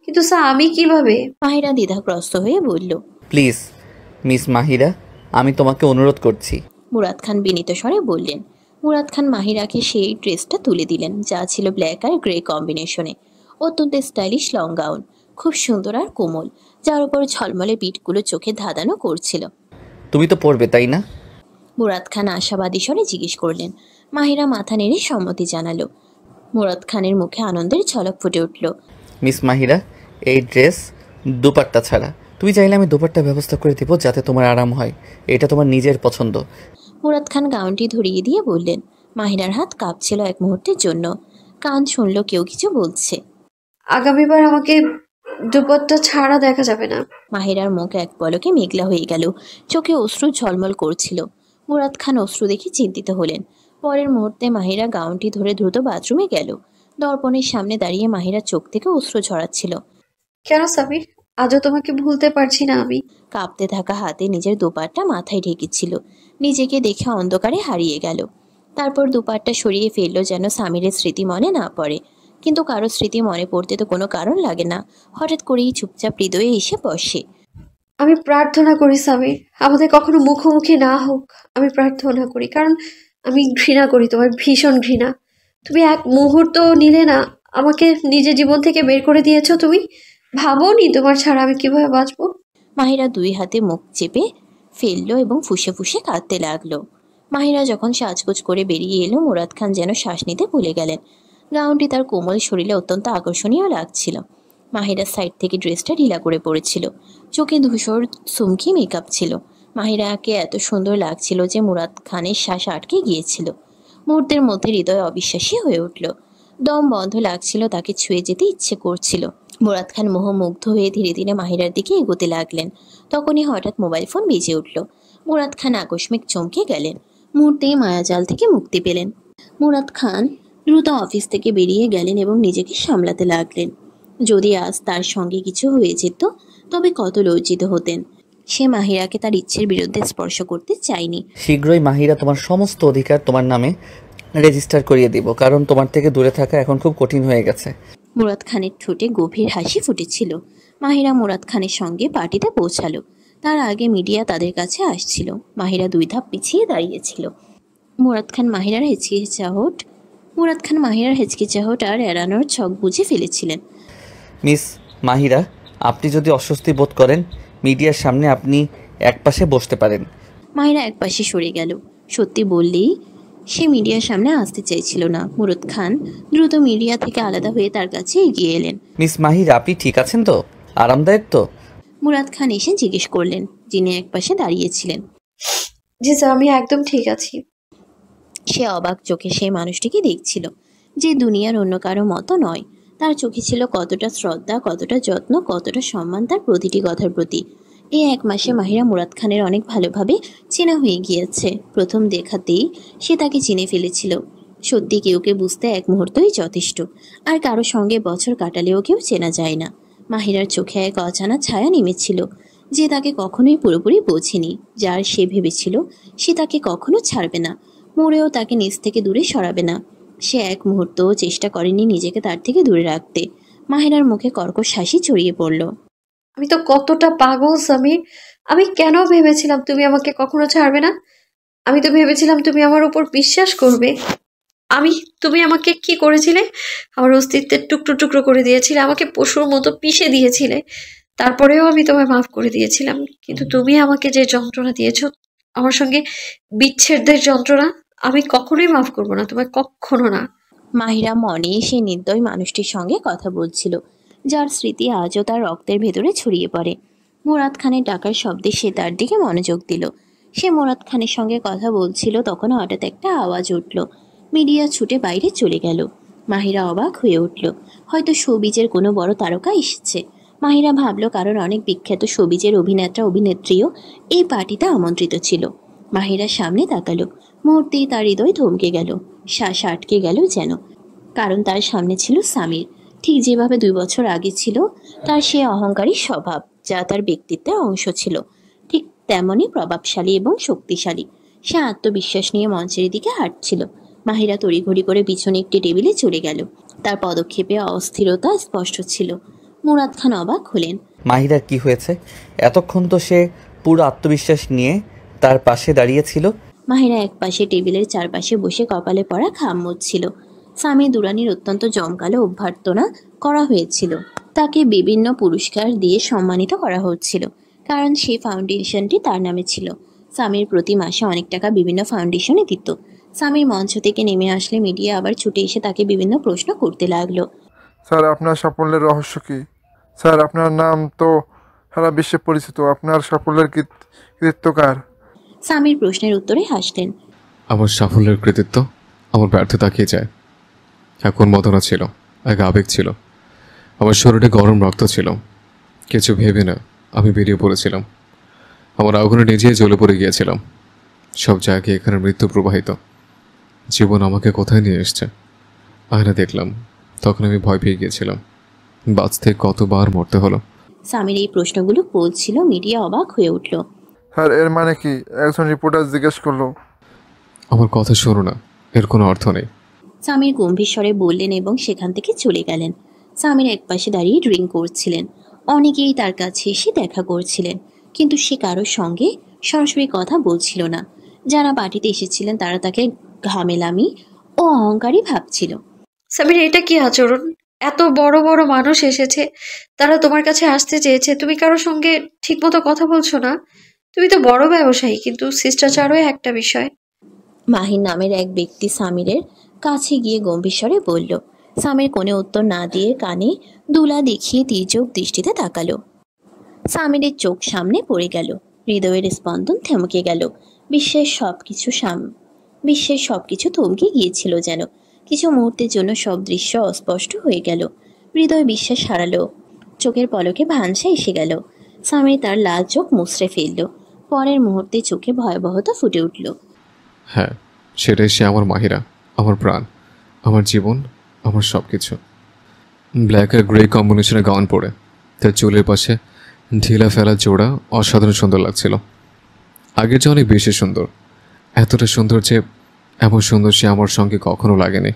কিন্তু স্যার আমি কিভাবে? মাহিরা দ্বিধাগ্রস্ত হয়ে বলল। প্লিজ মিস মাহিরা, আমি তোমাকে অনুরোধ করছি। মুরাদ খান বিনীত স্বরে বললেন। মুরাদ খান মাহিরাকে সেই ড্রেসটা তুলে দিলেন, যা ছিল ব্ল্যাক আর গ্রে কম্বিনেশনে। অত্যন্ত স্টাইলিশ লং গাউন, খুব সুন্দর আর কোমল, যার উপর ঝলমলে বিটগুলো চোখে ধাঁধানো করছিল। তুমি তো পড়বে তাই না? মুরাদ খান আশাবাদী স্বরে জিজ্ঞেস করলেন। মাহিরা মাথা নেড়ে সম্মতি জানালো। মুরাদ খানের মুখে আনন্দের ঝলক ফুটে উঠল। মিস মাহিরা, এই ড্রেস দুপাট্টা ছাড়া। তুমি চাইলে আমি দুপাট্টা ব্যবস্থা করে দিব যাতে তোমার আরাম হয়। এটা তোমার নিজের পছন্দ। মুরাদ খান গাউনটি ধরিয়ে দিয়ে বললেন। মাহিরার হাত কাঁপছিল এক মুহূর্তের জন্য। কান শুনল কেউ কিছু বলছে। আগামীবার আমাকে দুপাট্টা ছাড়া দেখা যাবে না। মাহিরার মুখ এক পলকে মেঘলা হয়ে গেল, চোখে অশ্রু ঝলমল করছিল। মুরাদ খান অশ্রু দেখে চিন্তিত হলেন। পরের মুহূর্তে মাহিরা গাউনটি ধরে দ্রুত বাথরুমে গেল। দর্পণের সামনে দাঁড়িয়ে মাহিরা চোখ থেকে অশ্রু ঝরাচ্ছিল। কেন সামির? আজও তোমাকে ভুলতে পারছি না আমি। কাঁপতে থাকা হাতে নিজের দুপাট্টা মাথায় ঢেকেছিল। নিজেকে দেখে অন্ধকারে হারিয়ে গেল। তারপর দুপাট্টা সরিয়ে ফেলল যেন সামিরের স্মৃতি মনে না পড়ে। কিন্তু কারো স্মৃতি মনে পড়তে তো কোনো কারণ লাগে না, হঠাৎ করেই চুপচাপ হৃদয়ে এসে বসে। আমি প্রার্থনা করি সামির, আমাদের কখনো মুখোমুখি না হোক। আমি প্রার্থনা করি, কারণ আমি ঘৃণা করি, তোমার ভীষণ ঘৃণা। তুমি এক মুহূর্ত নিলে না, আমাকে নিজের জীবন থেকে বের করে দিয়েছো। তুমি ভাবোনি তোমার ছাড়া আমি কিভাবে বাঁচবো? মাহিরা দুই হাতে মুখ চেপে ফেললো এবং ফুঁসে ফুঁসে কাঁদতে লাগলো। মাহিরা যখন সাজগোজ করে বেরিয়ে এলো, মুরাদ খান যেন শ্বাস নিতে ভুলে গেলেন। গাউনটি তার কোমল শরীরে অত্যন্ত আকর্ষণীয় লাগছিল। মাহিরার সাইড থেকে ড্রেসটা ঢিলা করে পড়েছিল। চোখে ধূসর সুমকি মেকআপ ছিল। মাহিরাকে এত সুন্দর লাগছিল যে মুরাদ খানের শ্বাস আটকে গিয়েছিল। মুহূর্তের মধ্যে হৃদয় অবিশ্বাসী হয়ে উঠল। দম বন্ধ লাগছিল, তাকে ছুঁয়ে যেতে ইচ্ছে করছিল। মুরাদ খান মোহমুগ্ধ হয়ে ধীরে ধীরে মাহিরার দিকে এগোতে লাগলেন। তখনই হঠাৎ মোবাইল ফোন বেজে উঠল। মুরাদ খান আকস্মিক চমকে গেলেন। মুহূর্তেই মায়াজাল থেকে মুক্তি পেলেন। মুরাদ খান দ্রুত অফিস থেকে বেরিয়ে গেলেন এবং নিজেকে সামলাতে লাগলেন। যদি আজ তার সঙ্গে কিছু হয়ে যেত, তবে কত লজ্জিত হতেন। সে মাহিরাকে তার ইচ্ছের বিরুদ্ধে স্পর্শ করতে চায়নি। শীঘ্রই মাহিরা তোমার সমস্ত অধিকার তোমার নামে রেজিস্টার করিয়ে দিব, কারণ তোমার থেকে দূরে থাকা এখন খুব কঠিন হয়ে গেছে। মুরাদ খানের ঠোঁটে গভীর হাসি ফুটেছিল। মাহিরা মুরাদ খানের সঙ্গে পার্টিতে পৌঁছালো। তার আগে মিডিয়া তাদের কাছে আসছিল। মাহিরা দুই ধাপ পিছিয়ে দাঁড়িয়েছিল। মুরাদ খান মাহিরার হেঁচকি চাহট আর এড়ানোর ছক বুঝে ফেলেছিলেন। মিস মাহিরা, আপনি যদি অস্বস্তি বোধ করেন, মিডিয়ার সামনে আপনি একপাশে বসতে পারেন। মাহিরা একপাশে সরে গেল। সত্যি বললেই সে মিডিয়ার সামনে আসতে চাইছিল না। মুরাদ খান দ্রুত মিডিয়া থেকে আলাদা হয়ে তার কাছে এগিয়ে এলেন। মিস মাহিরা, আপনি ঠিক আছেন তো? আরামদায়ক তো? মুরাদ খান এসে জিজ্ঞেস করলেন, যিনি একপাশে দাঁড়িয়েছিলেন। জি স্যার, আমি একদম ঠিক আছি। সে অবাক চোখে সেই মানুষটিকে দেখছিল, যে দুনিয়ার অন্য কারো মতো নয়। তার চোখে ছিল কতটা শ্রদ্ধা, কতটা যত্ন, কতটা সম্মান তার প্রতিটি কথার প্রতি। এই এক মাসে মাহিরা মুরাদ খানের অনেক ভালোভাবে চেনা হয়ে গিয়েছে। প্রথম দেখাতেই সে তাকে চিনে ফেলেছিল। সত্যি কেউকে বুঝতে এক মুহূর্তই যথেষ্ট, আর কারো সঙ্গে বছর কাটালেও কেউ চেনা যায় না। মাহিরার চোখে এক অজানা ছায়া নেমেছিল, যে তাকে কখনোই পুরোপুরি বোঝেনি। যার সে ভেবেছিল সে তাকে কখনো ছাড়বে না, মরেও তাকে নিজ থেকে দূরে সরাবে না। সে এক মুহূর্তও চেষ্টা করেনি নিজেকে তার থেকে দূরে রাখতে। মাহিরার মুখে কর্কশ হাসি ছড়িয়ে পড়ল। আমি তো কতটা পাগল সামির! আমি কেন ভেবেছিলাম তুমি আমাকে কখনো ছাড়বে না? আমি তো ভেবেছিলাম তুমি আমার উপর বিশ্বাস করবে। আমি তুমি আমাকে কি করেছিলে? আমার অস্তিত্বের টুকরো টুকরো করে দিয়েছিলে, আমাকে পশুর মতো পিষে দিয়েছিলে। তারপরেও আমি তোমায় মাফ করে দিয়েছিলাম, কিন্তু তুমি আমাকে যে যন্ত্রণা দিয়েছো, আমার সঙ্গে বিচ্ছেদের যন্ত্রণা, আমি কখনোই মাফ করবো না তোমায়, কখনো না। মাহিরা মনে সেই নির্দয় মানুষটির সঙ্গে কথা বলছিল, যার স্মৃতি আজও তার রক্তের ভেতরে ছড়িয়ে পড়ে। মুরাদ খানের ডাকার শব্দে সে তার দিকে মনোযোগ দিল। সে মুরাদ খানের সঙ্গে কথা বলছিল, তখন হঠাৎ একটা আওয়াজ উঠল। মিডিয়া ছুটে বাইরে চলে গেল। মাহিরা অবাক হয়ে উঠল। হয়তো শোবিজের কোনো বড় তারকা এসেছে। মাহিরা ভাবল, কারণ অনেক বিখ্যাত শোবিজের অভিনেতা অভিনেত্রীও এই পার্টিতে আমন্ত্রিত ছিল। মাহিরা সামনে তাকালো। মুহূর্তেই তার হৃদয় থমকে গেল, শ্বাস আটকে গেল যেন। কারণ তার সামনে ছিল সামির, ঠিক যেভাবে 2 বছর আগে ছিল তার সে অহংকারী স্বভাব, যা তার ব্যক্তিত্বের অংশ ছিল। ঠিক তেমনই প্রভাবশালী এবং শক্তিশালী। সে আত্মবিশ্বাস নিয়ে মঞ্চের দিকে হাঁটছিল। মাহিরা তড়িঘড়ি করে পিছনে একটি টেবিলে চলে গেল। তার পদক্ষেপে অস্থিরতা স্পষ্ট ছিল। মুরাদ খান অবাক হলেন। মাহিরার কি হয়েছে? এতক্ষণ তো সে পুরো আত্মবিশ্বাস নিয়ে তার পাশে দাঁড়িয়েছিল। মাহিরা একপাশে টেবিলের চারপাশে বসে কপালে পড়া ঘাম মুছছিল। স্বামী দুরানির অত্যন্ত জমকালো অভ্যর্থনা করা হয়েছিল। তাকে বিভিন্ন পুরস্কার দিয়ে সম্মানিত করা হচ্ছিল, কারণ সেই ফাউন্ডেশনটি তার নামে ছিল। স্বামীর প্রতি মাসে অনেক টাকা বিভিন্ন ফাউন্ডেশনে দিত। স্বামীর মঞ্চ থেকে নেমে আসলে মিডিয়া আবার ছুটে এসে তাকে বিভিন্ন প্রশ্ন করতে লাগলো। স্যার, আপনার সাফল্যের রহস্য কী? স্যার, আপনার নাম তো সারা বিশ্বে পরিচিত। আপনার সাফল্যের কৃতিত্ব কার? স্বামীর প্রশ্নের উত্তরে হাসলেন। আমার সাফল্যের কৃতিত্ব আমার ব্যর্থতাকে যায়। এক উন্মাদনা ছিল, এক আবেগ ছিল, আমার শরীরে গরম রক্ত ছিল। কিছু ভেবে না আমি বেরিয়ে পড়েছিলাম। আমার আগুনে নিজেই জ্বলে পড়ে গিয়েছিলাম। সব জায়গায় এখানে মৃত্যু প্রবাহিত। জীবন আমাকে কোথায় নিয়ে এসছে আয়না দেখলাম, তখন আমি ভয় পেয়ে গিয়েছিলাম। বাঁচতে কতবার মরতে হলো। স্বামীর এই প্রশ্নগুলো বলছিল, মিডিয়া অবাক হয়ে উঠল। স্যার, এর মানে কি? একজন রিপোর্টার জিজ্ঞেস করলো। আমার কথা শোনো না, এর কোনো অর্থ নেই। স্বামীর গম্ভীর স্বরে বললেন এবং সেখান থেকে চলে গেলেন। স্বামীর একপাশে দাঁড়িয়ে ড্রিঙ্ক করছিলেন। অনেকেই তার কাছে এসে দেখা করছিলেন, কিন্তু সে কারোর সঙ্গে সরাসরি কথা বলছিল না। যারা পার্টিতে এসেছিলেন তারা তাকে ঘামেলামি ও অহংকারী ভাবছিল। সামির, এটা কি আচরণ? এত বড় বড় মানুষ এসেছে, তারা তোমার কাছে আসতে চেয়েছে, তুমি কারোর সঙ্গে ঠিকমতো কথা বলছো না। তুমি তো বড় ব্যবসায়ী, কিন্তু শিষ্টাচারও একটা বিষয়। মাহির নামের এক ব্যক্তি সামিরের কাছে গিয়ে গম্ভীর স্বরে বলল। সামির কোনো উত্তর না দিয়ে কানে দুলা দেখিয়ে তির্যক দৃষ্টিতে তাকালো। সামিরের চোখ সামনে পড়ে গেল। হৃদয়ের স্পন্দন থমকে গেল। বিশ্বের সবকিছু থমকে গিয়েছিল যেন। কিছু মুহূর্তের জন্য সব দৃশ্য অস্পষ্ট হয়ে গেল। হৃদয় বিশ্বাস হারালো। চোখের পলকে ভানসা এসে গেল। সামির তার লাল চোখ মুছড়ে ফেলল। পরের মুহূর্তে চোখে ভয়াবহতা ফুটে উঠল। হ্যাঁ, সেটাই সে, আমার মাহিরা, আমার প্রাণ, আমার জীবন, আমার সব কিছু। ব্ল্যাক আর গ্রে কম্বিনেশনে গাউন পরে তার চুলের পাশে ঢিলা ফেলা জোড়া অসাধারণ সুন্দর লাগছিল। আগের চেয়ে অনেক বেশি সুন্দর। এতটা সুন্দর যে এমন সুন্দর সে আমার সঙ্গে কখনো লাগেনি।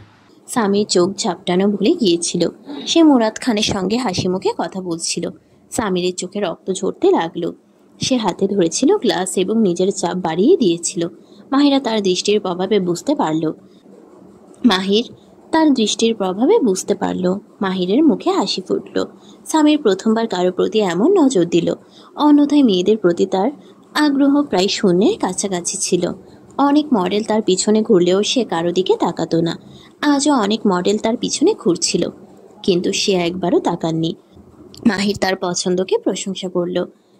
স্বামীর চোখ ঝাপটানো ভুলে গিয়েছিল। সে মুরাদ খানের সঙ্গে হাসি মুখে কথা বলছিল। সামিরের চোখে রক্ত ঝরতে লাগলো। সে হাতে ধরেছিল গ্লাস এবং নিজের চাপ বাড়িয়ে দিয়েছিল। মাহিরা তার দৃষ্টির প্রভাবে বুঝতে পারল। মাহিরের মুখে হাসি ফুটল। স্বামীর প্রথমবার কারো প্রতি এমন নজর দিল। অন্যথায় মেয়েদের প্রতি তার আগ্রহ প্রায় শূন্যের কাছাকাছি ছিল। অনেক মডেল তার পিছনে ঘুরলেও সে কারো দিকে তাকাতো না। আজও অনেক মডেল তার পিছনে ঘুরছিল, কিন্তু সে একবারও তাকাননি। মাহির তার পছন্দকে প্রশংসা করল।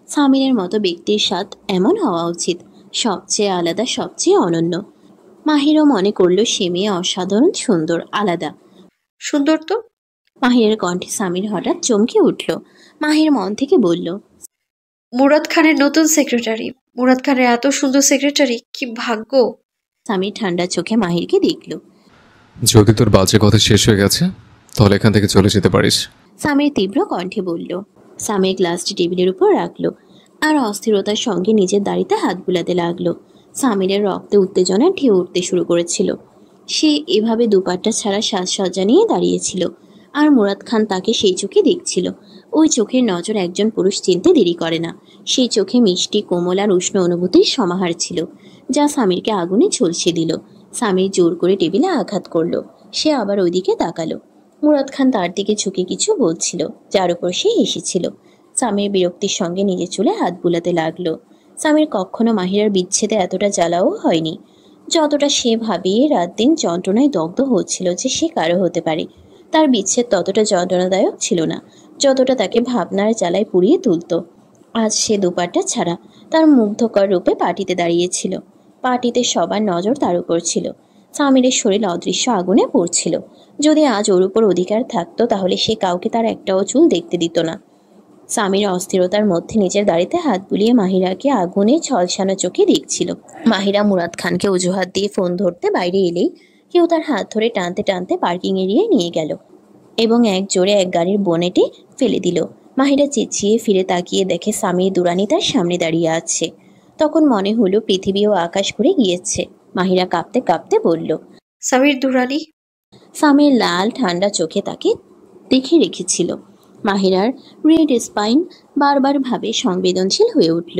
সামিরের মতো ব্যক্তির স্বাদ এমন হওয়া উচিত, সবচেয়ে আলাদা, সবচেয়ে অনন্য। মাহিরও মনে করল সে মেয়ে অসাধারণ সুন্দর, আলাদা। সুন্দর তো। মাহিরের কণ্ঠে সামির হঠাৎ চমকে উঠল। মাহির মন থেকে বলল, মুরাদ খানের নতুন সেক্রেটারি। মুরাদ খানের এত সুন্দর সেক্রেটারি, কি ভাগ্য। সামির ঠান্ডা চোখে মাহিরকে দেখল। যদি তোর বাজে কথা শেষ হয়ে গেছে তাহলে এখান থেকে চলে যেতে পারিস। সামির তীব্র কণ্ঠে বলল। সামির গ্লাসটি টেবিলের উপর রাখলো আর অস্থিরতার সঙ্গে নিজের দাড়িতে হাত বুলাতে লাগলো। সামিরের রক্তে উত্তেজনা ঢেউ উঠতে শুরু করেছিল। সে এভাবে দুপাট্টা ছাড়া সাজসজ্জা নিয়ে দাঁড়িয়েছিল, আর মুরাদ খান তাকে সেই চোখে দেখছিল। ওই চোখের নজর একজন পুরুষ চিনতে দেরি করে না। সেই চোখে মিষ্টি, কোমল আর উষ্ণ অনুভূতির সমাহার ছিল, যা সামিরকে আগুনে ঝলসে দিল। সামির জোর করে টেবিলে আঘাত করলো। সে আবার ওইদিকে তাকালো। মুরাদ খান তার দিকে ঝুঁকে কিছু বলছিল, যার উপর সে হেসেছিল। সামির বিরক্তির সঙ্গে নিজের চুলে হাত বুলাতে লাগলো। সামির কখনো মাহিরার বিচ্ছেদে এতটা জ্বালাও হয়নি, যতটা সে ভাবিয়ে রাত দিন যন্ত্রণায় দগ্ধ হচ্ছিল যে সে কারো হতে পারে। তার বিচ্ছেদ ততটা যন্ত্রণাদায়ক ছিল না যতটা তাকে ভাবনার জ্বালায় পুড়িয়ে তুলত। আজ সে দুপাট্টা ছাড়া তার মুগ্ধকর রূপে পার্টিতে দাঁড়িয়েছিল। পার্টিতে সবার নজর তার উপর ছিল। সামিরের শরীর অদৃশ্য আগুনে পড়ছিল। যদি আজ ওর উপর অধিকার থাকতো তাহলে সে কাউকে তার একটাও চুল দেখতে দিত না। সামির অস্থিরতার মধ্যে নিজের দাড়িতে হাত বুলিয়ে মাহিরাকে আগুনে ঝলসানো চোখে দেখছিল। মাহিরা মুরাদ খানকে অজুহাত দিয়ে ফোন ধরতে বাইরে এলেই কেউ তার হাত ধরে টানতে টানতে পার্কিং এরিয়ায় নিয়ে গেল এবং এক জোরে এক গাড়ির বনেটে ফেলে দিল। মাহিরা চেঁচিয়ে ফিরে তাকিয়ে দেখে সামির দুরানি তার সামনে দাঁড়িয়ে আছে। তখন মনে হলো পৃথিবী ও আকাশ ঘুরে গিয়েছে। মাহিরা কাঁপতে কাঁপতে বলল, সামির দুরানি। সামির লাল ঠান্ডা চোখে তাকে দেখে রেখেছিল। মাহিরার রেড স্পাইন বারবার ভাবে সংবেদনশীল হয়ে উঠল।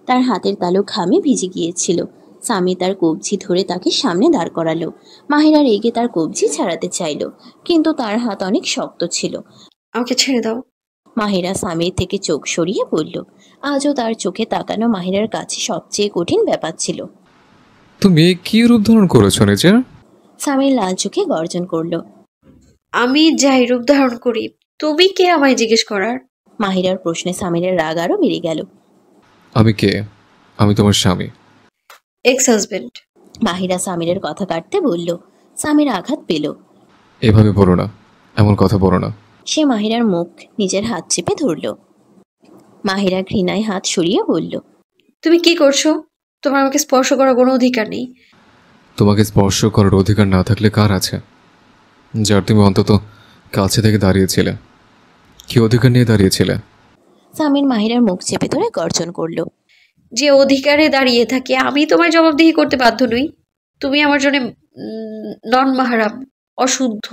তার হাতের তালু ঘামে ভিজে গিয়েছিল। স্বামী তার কবজি ধরে তাকে সামনে দাঁড় করালো। মাহিরা রেগে তার কবজি ছাড়াতে চাইল, কিন্তু তার হাত অনেক শক্ত ছিল। আমাকে ছেড়ে দাও। মাহিরা স্বামীর থেকে চোখ সরিয়ে বলল। আজও তার চোখে তাকানো মাহিরার কাছে সবচেয়ে কঠিন ব্যাপার ছিল। তুমি কি রূপ ধারণ করেছো নিজের? স্বামীর লাল চোখে গর্জন করলো। আমি যাই রূপ ধারণ করি, তুমি কে আমায় জিজ্ঞেস করার? মাহিরার প্রশ্নে স্বামীর রাগ আরো বেড়ে গেল। আমি কে? আমি তোমার স্বামী। Ex husband. মাহিরা স্বামীর কথা কাটতে বলল। স্বামীর আঘাত পেল। এভাবে বলো না, এমন কথা বলো না। সে মাহিরার মুখ নিজের হাত চেপে ধরল। মাহিরা ঘৃণায় হাত সরিয়ে বলল। তুমি কি করছো? তোমার আমাকে স্পর্শ করার কোনো অধিকার নেই। তোমাকে স্পর্শ করার অধিকার না থাকলে কার আছে? যার তুমি অন্তত কাছে থেকে দাঁড়িয়েছিলে। কি অধিকার নিয়ে দাঁড়িয়েছিলে? স্বামীর মাহিরার মুখ চেপে ধরে গর্জন করল। যে অধিকারে দাঁড়িয়ে থাকে আমি তোমার জবাবদিহি করতে বাধ্য নই। তুমি আমার জন্য নন মাহারাম, অশুদ্ধ।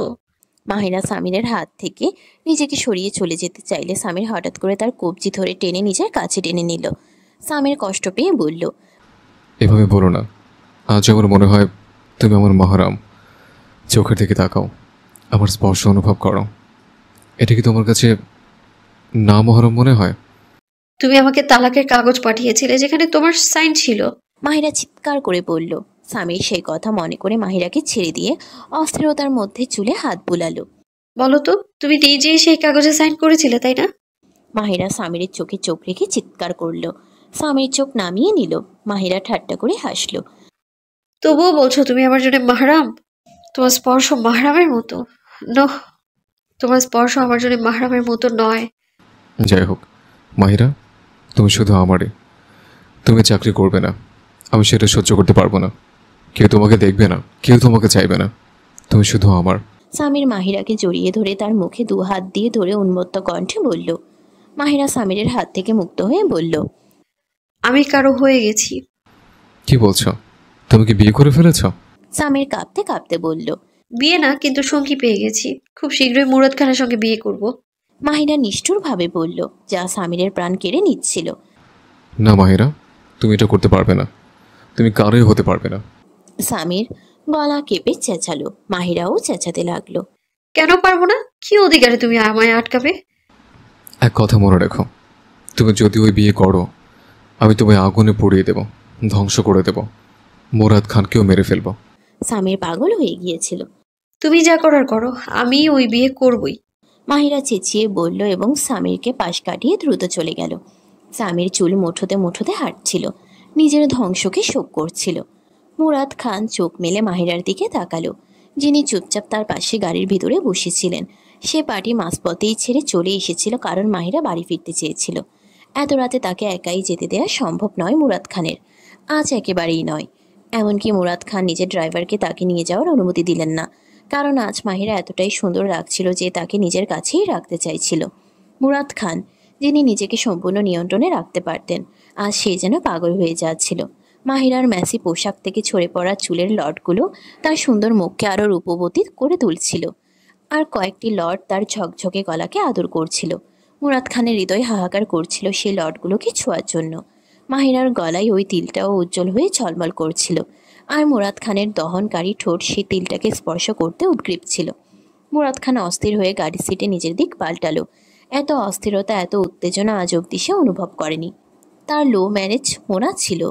মাহিরা স্বামীর হাত থেকে নিজেকে সরিয়ে চলে যেতে চাইলে স্বামীর হঠাৎ করে তার কবজি ধরে টেনে নিজের কাছে টেনে নিল। স্বামীর কষ্ট পেয়ে বলল। এভাবে বলো না। আজ আমার মনে হয় তুমি আমার মহারাম। চোখের দিকে তাকাও, আমার স্পর্শ অনুভব করো। এটা কি তোমার কাছে না মহারাম মনে হয়? তুমি আমাকে তালাকের কাগজ পাঠিয়েছিলে যেখানে তোমার সাইন ছিল। মাহিরা চিৎকার করে বলল। স্বামীর সেই কথা মনে করে মাহিরাকে ছেড়ে দিয়ে অস্থিরতার মধ্যে চুলে হাত বুলালো। বলো তো, তুমি নিজেই সেই কাগজে সাইন করেছিলে, তাই না? মাহিরা স্বামীর চোখে চোখ রেখে চিৎকার করল। স্বামীর চোখ নামিয়ে নিল। মাহিরা ঠাট্টা করে হাসল। তবুও বলছো তুমি আমার জন্য মাহরাম? তোমার স্পর্শ মাহরামের মতো? তোমার স্পর্শ আমার জন্য মাহরামের মতো নয়। যাই হোক মাহিরা, তুমি শুধু আমারই। তুমি চাকরি করবে না, আমি সেটা সহ্য করতে পারবো না। কেউ তোমাকে দেখবে না, কেউ তোমাকে চাইবে না। তুমি শুধু আমার। স্বামীর মাহিরাকে জড়িয়ে ধরে তার মুখে দু হাত দিয়ে ধরে উন্মত্ত কণ্ঠে বলল। মাহিরা স্বামীর হাত থেকে মুক্ত হয়ে বলল। আমি কারো হয়ে গেছি। কি বলছো? তুমি কি বিয়ে করে ফেলেছ? স্বামীর কাঁপতে কাঁপতে বলল। বিয়ে না, কিন্তু সঙ্গী পেয়ে গেছি। খুব শীঘ্রই মুরাদ খানের সঙ্গে বিয়ে করব। মাহিরা নিষ্ঠুরভাবে বলল, যা স্বামীর প্রাণ কেড়ে নিচ্ছিল। না মাহিরা, তুমি এটা করতে পারবে না। তুমি কারোই হতে পারবে না। স্বামীর গলা কেঁপে চেঁচালো। মাহিরাও চেঁচাতে লাগলো। কেন পারবো না? কি অধিকারে তুমি আমায় আটকাবে? এক কথা মনে রেখো, তুমি যদি ওই বিয়ে করো, আমি তোমায় আগুনে পুড়িয়ে দেব, ধ্বংস করে দেব, মুরাদ খানকেও মেরে ফেলবো। স্বামীর পাগল হয়ে গিয়েছিল। তুমি যা করার করো, আমি ওই বিয়ে করবই। মাহিরা চেঁচিয়ে বলল এবং স্বামীরকে পাশ কাটিয়ে দ্রুত চলে গেল। স্বামীর চুল মুঠোতে মুঠোতে হাঁটছিল, নিজের ধ্বংসকে শোক করছিল। মুরাদ খান চোখ মেলে মাহিরার দিকে তাকালো, যিনি চুপচাপ তার পাশে গাড়ির ভিতরে বসেছিলেন। সে পার্টি মাঝপথেই ছেড়ে চলে এসেছিল, কারণ মাহিরা বাড়ি ফিরতে চেয়েছিল। এত রাতে তাকে একাই যেতে দেওয়া সম্ভব নয় মুরাদ খানের, আজ একেবারেই নয়। এমনকি মুরাদ খান নিজের ড্রাইভারকে তাকে নিয়ে যাওয়ার অনুমতি দিলেন না, কারণ আজ মাহিরা এতটাই সুন্দর লাগছিল যে তাকে নিজের কাছেই রাখতে চাইছিল। মুরাদ খান, যিনি নিজেকে সম্পূর্ণ নিয়ন্ত্রণে রাখতে পারতেন, আজ সে যেন পাগল হয়ে যাচ্ছিল। মাহিরার ম্যাসি পোশাক থেকে ছড়ে পড়া চুলের লটগুলো তার সুন্দর মুখকে আরও রূপবতী করে তুলছিল, আর কয়েকটি লট তার ঝকঝকে গলাকে আদর করছিল। মুরাদ খানের হৃদয় হাহাকার করছিল সেই লটগুলোকে ছোঁয়ার জন্য। মাহিরার গলায় ওই তিলটাও উজ্জ্বল হয়ে ঝলমল করছিল, আর মুরাদ খানের দহনকারী ঠোঁট সেই তিলটাকে স্পর্শ করতে উদ্গ্রীব ছিল। মুরাদ খান অস্থির হয়ে গাড়ির সিটে নিজের দিক পাল্টালো। এত অস্থিরতা, এত উত্তেজনা আজ অবধি সে অনুভব করেনি। তার লো ম্যারেজ মোনা ছিল,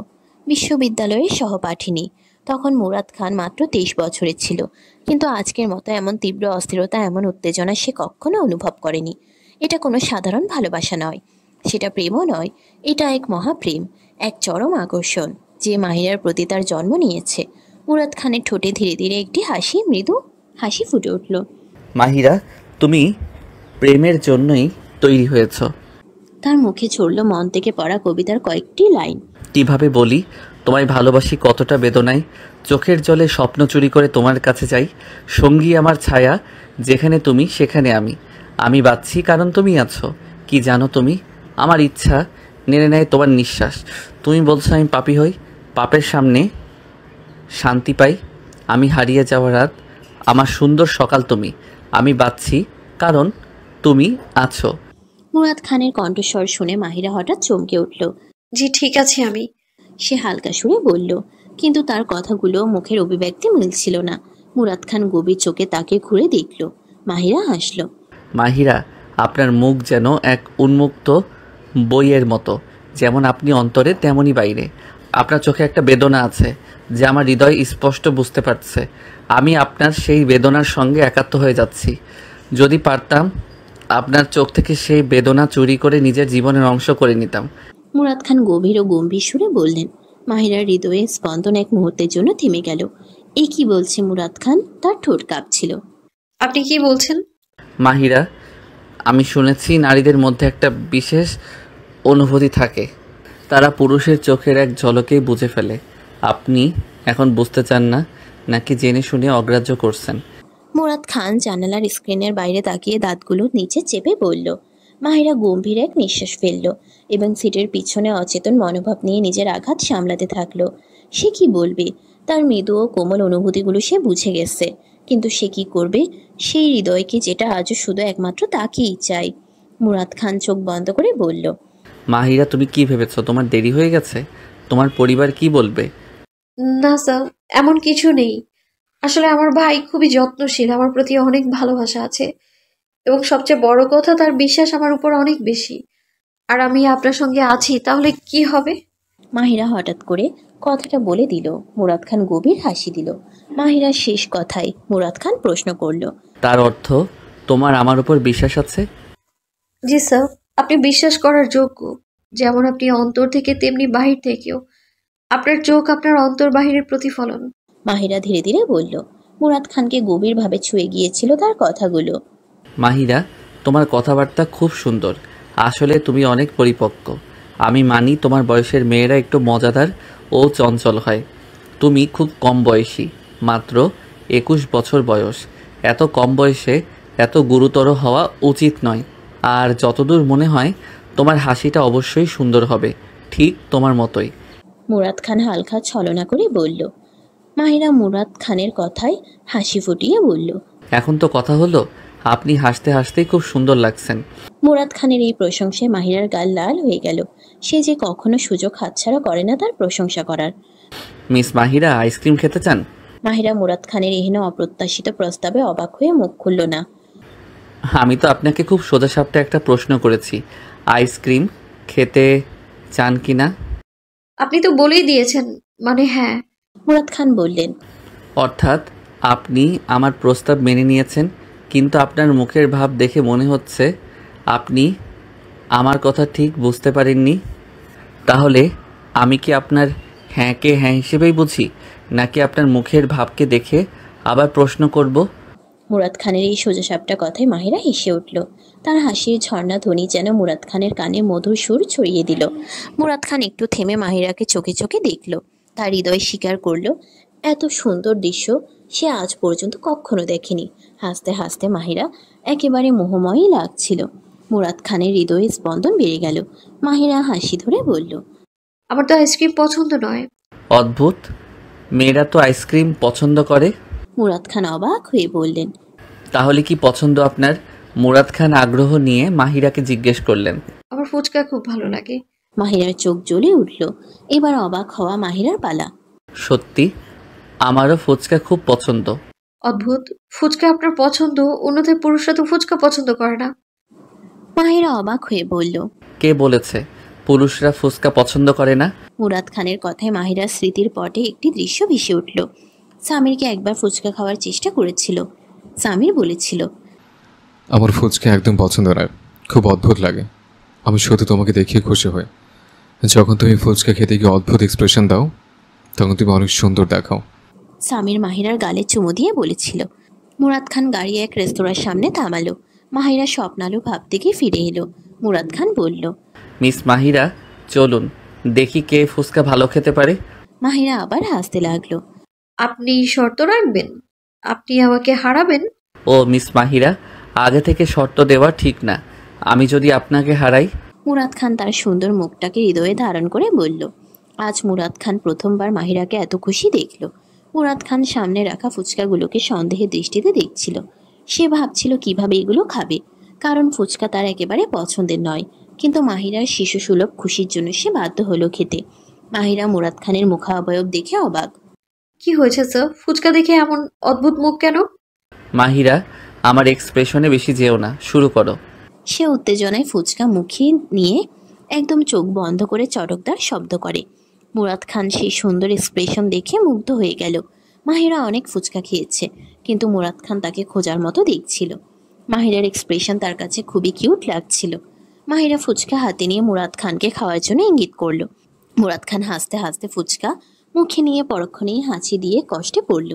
বিশ্ববিদ্যালয়ের সহপাঠিনী। তখন মুরাদ খান মাত্র 23 বছরের ছিল, কিন্তু আজকের মতো এমন তীব্র অস্থিরতা, এমন উত্তেজনা সে কখনো অনুভব করেনি। এটা কোনো সাধারণ ভালোবাসা নয়, সেটা প্রেমও নয়, এটা এক মহাপ্রেম, এক চরম আকর্ষণ, যে মাহিরার প্রতি তার জন্ম নিয়েছে। মুরাদ খানের ঠোঁটে ধীরে ধীরে একটি মৃদু হাসি ফুটে উঠল। মাহিরা, তুমি প্রেমের জন্যই তৈরি হয়েছ। তার মুখে ছড়ল মন থেকে পড়া কবিতার কয়েকটি লাইন। কিভাবে বলি, তোমায় ভালোবাসি কতটা বেদনায়, চোখের জলে স্বপ্ন চুরি করে তোমার কাছে যাই, সঙ্গী আমার ছায়া, যেখানে তুমি সেখানে আমি বাঁচছি কারণ তুমি আছো। কি জানো তুমি, আমার ইচ্ছা নেড়ে নেয় তোমার নিঃশ্বাস। তুমি বলছো আমি পাপী হই, পাপের সামনে শান্তি পাই। আমি হারিয়ে যাওয়া রাত, আমার সুন্দর সকাল তুমি, আমি বাঁচছি কারণ তুমি আছো। মুরাদ খানের কণ্ঠস্বর শুনে মাহিরা হঠাৎ চমকে উঠল। জি ঠিক আছে আমি। সে হালকা সুরে বলল, কিন্তু তার কথাগুলো মুখের অভিব্যক্তি মিলছিল না। মুরাদ খান গভীর চোখে তাকে ঘুরে দেখল। মাহিরা হাসল। মাহিরা, আপনার মুখ যেন এক উন্মুক্ত বইয়ের মতো, যেমন আপনি অন্তরে তেমনই বাইরে। আপনার চোখে একটা বেদনা আছে যে আমার হৃদয় স্পষ্ট বুঝতে পারছে। আমি আপনার সেই বেদনার সঙ্গে একাত্ম হয়ে যাচ্ছি। যদি পারতাম আপনার চোখ থেকে সেই বেদনা চুরি করে নিজের জীবনের অংশ করে নিতাম। মুরাদ খান গভীর ও গম্ভীর সুরে বললেন। মাহিরার হৃদয়ে স্পন্দন এক মুহূর্তের জন্য থেমে গেল। এ কি বলছে মুরাদ খান? তার ঠোঁট কাঁপছিল। আপনি কি বলছেন? মাহিরা, আমি শুনেছি নারীদের মধ্যে একটা বিশেষ অনুভূতি থাকে, তারা পুরুষের চোখের এক ঝলকেই বুঝে ফেলে। আপনি এখন বুঝতে চান না, নাকি জেনে শুনে অগ্রাহ্য করছেন? মুরাদ খান জানালার স্ক্রিনের বাইরে তাকিয়ে দাঁতগুলো নিচে চেপে বলল। মাহিরা গম্ভীর এক নিঃশ্বাস ফেলল এবং সিটের পিছনে অচেতন মনোভাব নিয়ে নিজের আঘাত সামলাতে থাকলো। সে কি বলবে? তার মৃদু ও কোমল অনুভূতিগুলো সে বুঝে গেছে, কিন্তু সে কি করবে সেই হৃদয়কে, যেটা আজও শুধু একমাত্র তাকেই চাই? মুরাদ খান চোখ বন্ধ করে বলল। মাহিরা, তুমি কি ভেবেছো তোমার দেরি হয়ে গেছে? তোমার পরিবার কি বলবে? না স্যার, এমন কিছু নেই। আসলে আমার ভাই খুবই যত্নশীল, আমার প্রতি অনেক ভালোবাসা আছে এবং সবচেয়ে বড় কথা তার বিশ্বাস আমার উপর অনেক বেশি। আর আমি আপনার সঙ্গে আছি, তাহলে কি হবে? মাহিরা হঠাৎ করে কথাটা বলে দিল। মুরাদ খান গভীর হাসি দিল। মাহিরার শেষ কথায় মুরাদ খান প্রশ্ন করল। তার অর্থ তোমার আমার উপর বিশ্বাস আছে? জি স্যার, আপনি বিশ্বাস করার যোগ্য। যেমন আপনি অন্তর থেকে, তেমনি বাহির থেকেও। আপনার চোখ আপনার অন্তর বাহিরের প্রতিফলন। মাহিরা ধীরে ধীরে বলল। মুরাদ খানকে গভীরভাবে ছুঁয়ে গিয়েছিল তার কথাগুলো। মাহিরা, তোমার কথাবার্তা খুব সুন্দর। আসলে তুমি অনেক পরিপক্ক। আমি মানি তোমার বয়সের মেয়েরা একটু মজাদার ও চঞ্চল হয়। তুমি খুব কম বয়সী, মাত্র 21 বছর বয়স। এত কম বয়সে এত গুরুতর হওয়া উচিত নয়। আর যতদূর মনে হয় তোমার হাসিটা অবশ্যই সুন্দর হবে, ঠিক তোমার মতোই। মুরাদ খান হালকা ছলনা করে বলল। মাহিরা মুরাদ খানের কথায় হাসি ফুটিয়ে বলল। এখন তো কথা হলো, আপনি হাসতে হাসতেই খুব সুন্দর লাগছেন। মুরাদ খানের এই প্রশংসায় মাহিরার গাল লাল হয়ে গেল। সে যে কখনো সুযোগ হাতছাড়া করে না তার প্রশংসা করার। মিস মাহিরা, আইসক্রিম খেতে চান? মাহিরা মুরাদ খানের এহেন অপ্রত্যাশিত প্রস্তাবে অবাক হয়ে মুখ খুলল না। আমি তো আপনাকে খুব সোজাসাপটা একটা প্রশ্ন করেছি, আইসক্রিম খেতে চান কি না? আপনি তো বলেই দিয়েছেন, মানে হ্যাঁ। মুরাদ খান বললেন। অর্থাৎ আপনি আমার প্রস্তাব মেনে নিয়েছেন, কিন্তু আপনার মুখের ভাব দেখে মনে হচ্ছে আপনি আমার কথা ঠিক বুঝতে পারেননি। তাহলে আমি কি আপনার হ্যাঁকে হ্যাঁ হিসেবেই বুঝি, নাকি আপনার মুখের ভাবকে দেখে আবার প্রশ্ন করব? মুরাদ খানের এই সোজাসাপটা কথায় মাহিরা হেসে উঠল। তার হাসির ঝর্ণা ধ্বনি যেন মুরাদ খানের কানে মধুর সুর ছড়িয়ে দিল। মুরাদ খান একটু থেমে মাহিরাকে চোখে চোখে দেখল। তার হৃদয় স্বীকার করল, এত সুন্দর দৃশ্য সে আজ পর্যন্ত কখনো দেখেনি। হাসতে হাসতে মাহিরা একেবারে মোহময়ই লাগছিল। মুরাদ খানের হৃদয়ে স্পন্দন বেড়ে গেল। মাহিরা হাসি ধরে বলল। আমার তো আইসক্রিম পছন্দ নয়। অদ্ভুত, মেয়েরা তো আইসক্রিম পছন্দ করে। মুরাদ খান অবাক হয়ে বললেন। তাহলে কি পছন্দ আপনার? মুরাদ খান আগ্রহ নিয়ে মাহিরাকে জিজ্ঞেস করলেন। আমার ফুচকা খুব ভালো লাগে। মাহিরার চোখ জ্বলে উঠল। এবার অবাক হওয়া মাহিরার পালা। সত্যি? আমারও ফুচকা খুব পছন্দ। অদ্ভুত, ফুচকা আপনার পছন্দ, অন্যথায় পুরুষরা তো ফুচকা পছন্দ করে না। মাহিরা অবাক হয়ে বলল। কে বলেছে পুরুষরা ফুচকা পছন্দ করে না? মুরাদ খানের কথায় মাহিরার স্মৃতির পটে একটি দৃশ্য ভেসে উঠল। সামিরকে একবার ফুচকা খাওয়ার চেষ্টা করেছিল। সামির বলেছিল, আমার ফুচকা একদম পছন্দ নয়, খুব অদ্ভুত লাগে। আমি শুধু তোমাকে দেখিয়ে খুশি হই। যখন তুমি ফুচকা খেতে গিয়ে অদ্ভুত এক্সপ্রেশন দাও, তখন তুমি অনেক সুন্দর দেখাও। সামির মাহিরার গালে চুমু দিয়ে বলেছিল। মুরাদ খান গাড়ি এক রেস্তোরাঁর সামনে থামালো। মাহিরা স্বপ্নালু ভাব থেকে ফিরে এলো। মুরাদ খান বলল। মিস মাহিরা, চলুন দেখি কে ফুচকা ভালো খেতে পারে। মাহিরা আবার হাসতে লাগলো। আপনি শর্ত রাখবেন? আপনি আমাকে হারাবেন? ও মিস মাহিরা, আগে থেকে শর্ত দেওয়া ঠিক না। আমি যদি আপনাকে হারাই? মুরাদ খান তার সুন্দর মুখটাকে হৃদয়ে ধারণ করে বলল। আজ মুরাদ খান প্রথমবার মাহিরাকে এত খুশি দেখল। মুরাদ খান সামনে রাখা ফুচকাগুলোকে সন্দেহের দৃষ্টিতে দেখছিল। সে ভাবছিল কিভাবে এগুলো খাবে। কারণ ফুচকা তার একেবারে পছন্দের নয়, কিন্তু মাহিরার শিশুসুলভ খুশির জন্য সে বাধ্য হলো খেতে। মাহিরা মুরাদ খানের মুখাবয়ব দেখে অবাক। কি হয়েছে স্যার? ফুচকা দেখে এমন অদ্ভুত মুখ কেন? মাহিরা, আমার এক্সপ্রেশনে বেশি যেও না, শুরু করো। সে উত্তেজনায় ফুচকা মুখে নিয়ে একদম চোখ বন্ধ করে চটকদার শব্দ করে। মুরাদ খান সেই সুন্দর এক্সপ্রেশন দেখে মুগ্ধ হয়ে গেল। মাহিরা অনেক ফুচকা খেয়েছে, কিন্তু মুরাদ খান তাকে খোঁজার মতো দেখছিল। মাহিরার এক্সপ্রেশন তার কাছে খুবই কিউট লাগছিল। মাহিরা ফুচকা হাতে নিয়ে মুরাদ খানকে খাওয়ার জন্য ইঙ্গিত করলো। মুরাদ খান হাসতে হাসতে ফুচকা মুখে নিয়ে পরক্ষণেই হাঁচি দিয়ে কষ্টে পড়ল।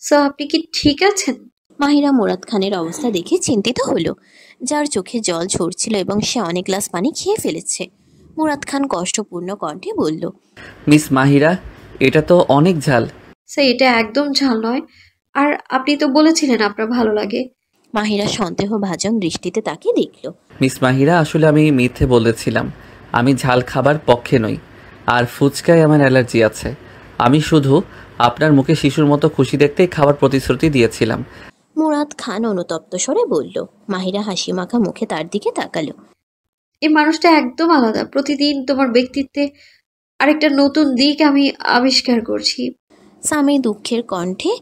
স্যার, আপনি কি ঠিক আছেন? মাহিরা মুরাদ খানের অবস্থা দেখে চিন্তিত হলো, যার চোখে জল ঝরছিল এবং সে অনেক গ্লাস পানি খেয়ে ফেলেছে। মুরাদ খান কষ্টপূর্ণ কণ্ঠে বলল, মিস মাহিরা, এটা তো অনেক ঝাল। স্যার, এটা একদম ঝাল নয়। আর আপনি তো বলেছিলেন আপনার ভালো লাগে। মাহিরা সন্দেহভাজন দৃষ্টিতে তাকে দেখল। মিস মাহিরা, আসলে আমি মিথ্যে বলেছিলাম। আমি ঝাল খাবার পক্ষে নই, আর ফুচকায় আমার অ্যালার্জি আছে। আমি শুধু আপনার মুখে শিশুর মতো খুশি দেখতেই খাবার প্রতিশ্রুতি দিয়েছিলাম। মুরাদ খান অনুতপ্ত স্বরে বলল। মাহিরা হাসি মাখা মুখে তার দিকে তাকালো। এই মানুষটা একদম আলাদা। প্রতিদিন তোমার ব্যক্তিত্বে আরেকটা নতুন দিক আমি আবিষ্কার করছি। স্বামী দুঃখের কণ্ঠে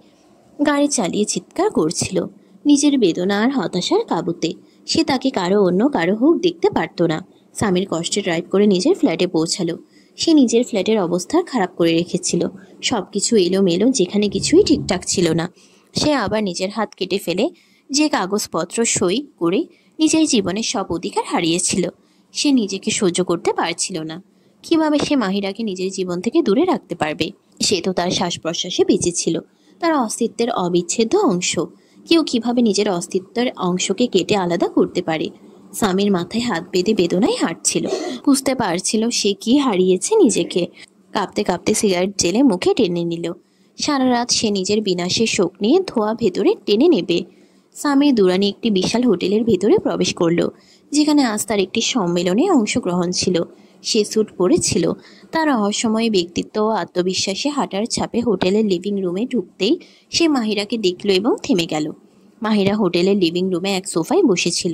গাড়ি চালিয়ে চিৎকার করছিল, নিজের বেদনা আর হতাশার কাবুতে। সে তাকে অন্য কারো হোক দেখতে পারত না। স্বামীর কষ্টে ড্রাইভ করে নিজের ফ্ল্যাটে পৌঁছালো। সে নিজের ফ্ল্যাটের অবস্থা খারাপ করে রেখেছিল। সব কিছু এলোমেলো, যেখানে কিছুই ঠিকঠাক ছিল না। সে আবার নিজের হাত কেটে ফেলে যে কাগজপত্র সই করে নিজের জীবনের সব অধিকার হারিয়েছিল। সে নিজেকে সহ্য করতে পারছিল না। কিভাবে সে মাহিরাকে নিজের জীবন থেকে দূরে রাখতে পারবে? সে তো তার শ্বাস প্রশ্বাসে বেঁচে ছিল, তার অস্তিত্বের অবিচ্ছেদ্য অংশ। কেউ কিভাবে নিজের অস্তিত্বের অংশকে কেটে আলাদা করতে পারে? স্বামীর মাথায় হাত বেঁধে বেদনায় হাঁটছিল। বুঝতে পারছিল সে কি হারিয়েছে নিজেকে। কাঁপতে কাঁপতে সিগারেট জেলে মুখে টেনে নিল। সারা রাত সে নিজের বিনাশের শোক নিয়ে ধোয়া ভেতরে টেনে নেবে। স্বামী দুরানি একটি বিশাল হোটেলের ভেতরে প্রবেশ করলো, যেখানে আজ তার একটি সম্মেলনে অংশগ্রহণ ছিল। সে স্যুট পরেছিল। তার রহস্যময় ব্যক্তিত্ব ও আত্মবিশ্বাসে হাঁটার ছাপে হোটেলের লিভিং রুমে ঢুকতেই সে মাহিরাকে দেখল এবং থেমে গেল। মাহিরা হোটেলের লিভিং রুমে এক সোফায় বসেছিল,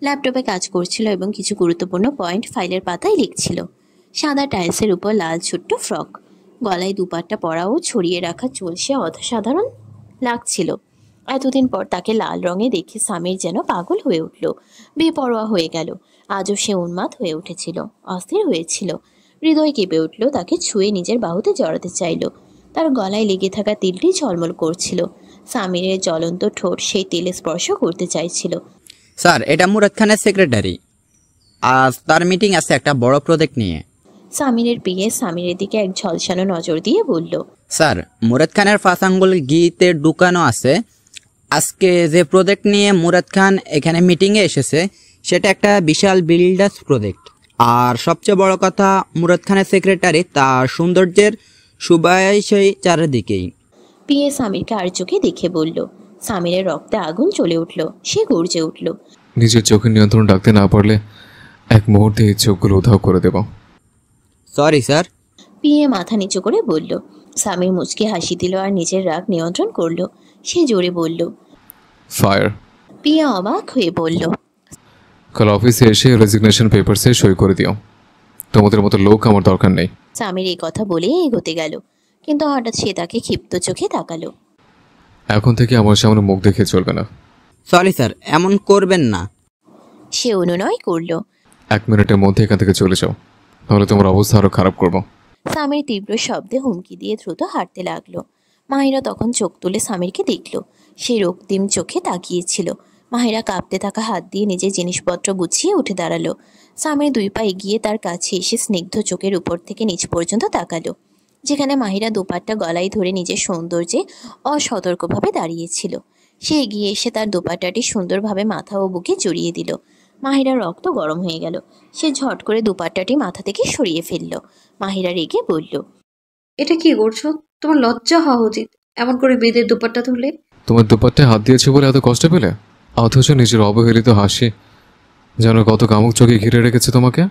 ল্যাপটপে কাজ করছিল এবং কিছু গুরুত্বপূর্ণ পয়েন্ট ফাইলের পাতায় লিখছিল। সাদা টাইলসের উপর লাল ছোট্ট ফ্রক, গলায় দুপাট্টা পরা ও ছড়িয়ে রাখা চুল সে অসাধারণ লাগছিল। এতদিন পর তাকে লাল রঙে দেখে স্বামীর যেন পাগল হয়ে উঠল, বেপরোয়া হয়ে গেল। আজও সে উন্মাদ হয়ে উঠেছিল, অস্থির হয়েছিল। হৃদয় কেঁপে উঠল, তাকে ছুঁয়ে নিজের বাহুতে জড়াতে চাইল। তার গলায় লেগে থাকা তিলটি ঝলমল করছিল। স্বামীর জ্বলন্ত ঠোঁট সেই তেলে স্পর্শ করতে চাইছিল। স্যার, এটা মুরাদ খানের সেক্রেটারি। আজ তার মিটিং আছে একটা বড় প্রজেক্ট নিয়ে। স্বামীর পিয়ে স্বামীর দিকে এক ঝলসানো নজর দিয়ে বলল, স্যার, মুরাদ খানের 5 আঙ্গুল ঘিতে ঢুকানো আছে। আজকে যে প্রজেক্ট নিয়ে মুরাদ খান এখানে মিটিংয়ে এসেছে, সেটা একটা বিশাল বিল্ডার্স প্রজেক্ট। আর সবচেয়ে বড় কথা, মুরাদ খানের সেক্রেটারি তার সৌন্দর্যের সুবাসই চারিদিকেই। পিয়ে স্বামীরকে আর চোখে দেখে বলল। স্বামীর রক্তে আগুন চলে উঠল, সে গর্জে উঠল, নিজের চোখের নিয়ন্ত্রণ রাখতে না পারলে এক মুহূর্তে এই চোখগুলো উধাও করে দেব। Sorry sir. পিয়ে মাথা নিচু করে বলল। স্বামীর মুচকি হাসি দিল আর নিজের রাগ নিয়ন্ত্রণ করলো। সে জোরে বলল, ফায়ার। পিয়ে অবাক হয়ে বলল, কাল অফিসে এসে রেজিগনেশন পেপারসে সই করে দিও। তোমাদের মতো লোক আমার দরকার নেই। স্বামীর এই কথা বলে এগোতে গেল, কিন্তু হঠাৎ সে তাকে ক্ষিপ্ত চোখে তাকালো। এখন থেকে আমার সামনে মুখ দেখে চলবে না। সরি স্যার, এমন করবেন না। সে অনুনয় করল। 1 মিনিটের মধ্যে এখান থেকে চলে যাও, নাহলে তোমার অবস্থা আরো খারাপ করবো। স্বামীর তীব্র শব্দে হুমকি দিয়ে দ্রুত হাঁটতে লাগলো। মাহিরা তখন চোখ তুলে স্বামীরকে দেখল। সে রক্তিম চোখে তাকিয়েছিল। মাহিরা কাঁপতে থাকা হাত দিয়ে নিজের জিনিসপত্র গুছিয়ে উঠে দাঁড়ালো। স্বামীর 2 পা এগিয়ে তার কাছে এসে স্নিগ্ধ চোখের উপর থেকে নিচ পর্যন্ত তাকালো, যেখানে মাহিরা দুপাট্টা গলায় ধরে নিজের সৌন্দর্যে অসতর্কভাবে দাঁড়িয়েছিল। সে এগিয়ে এসে তার দুপাট্টাটি সুন্দরভাবে মাথা ও বুকে জড়িয়ে দিল। মাহিরার রক্ত গরম হয়ে গেল। সে ঝট করে দুপাট্টাটি মাথা থেকে সরিয়ে ফেলল। মাহিরা রেগে বলল, এটা কি করছো? তোমার লজ্জা হওয়া উচিত, এমন করে বেদের দুপাট্টা তুললে। তোমার দুপাট্টায় হাত দিয়েছে বলে এত কষ্ট পেলে, অথচ নিজের অবহেলিত হাসি যেন কত কামুক চোখে ঘিরে রেখেছে তোমাকে।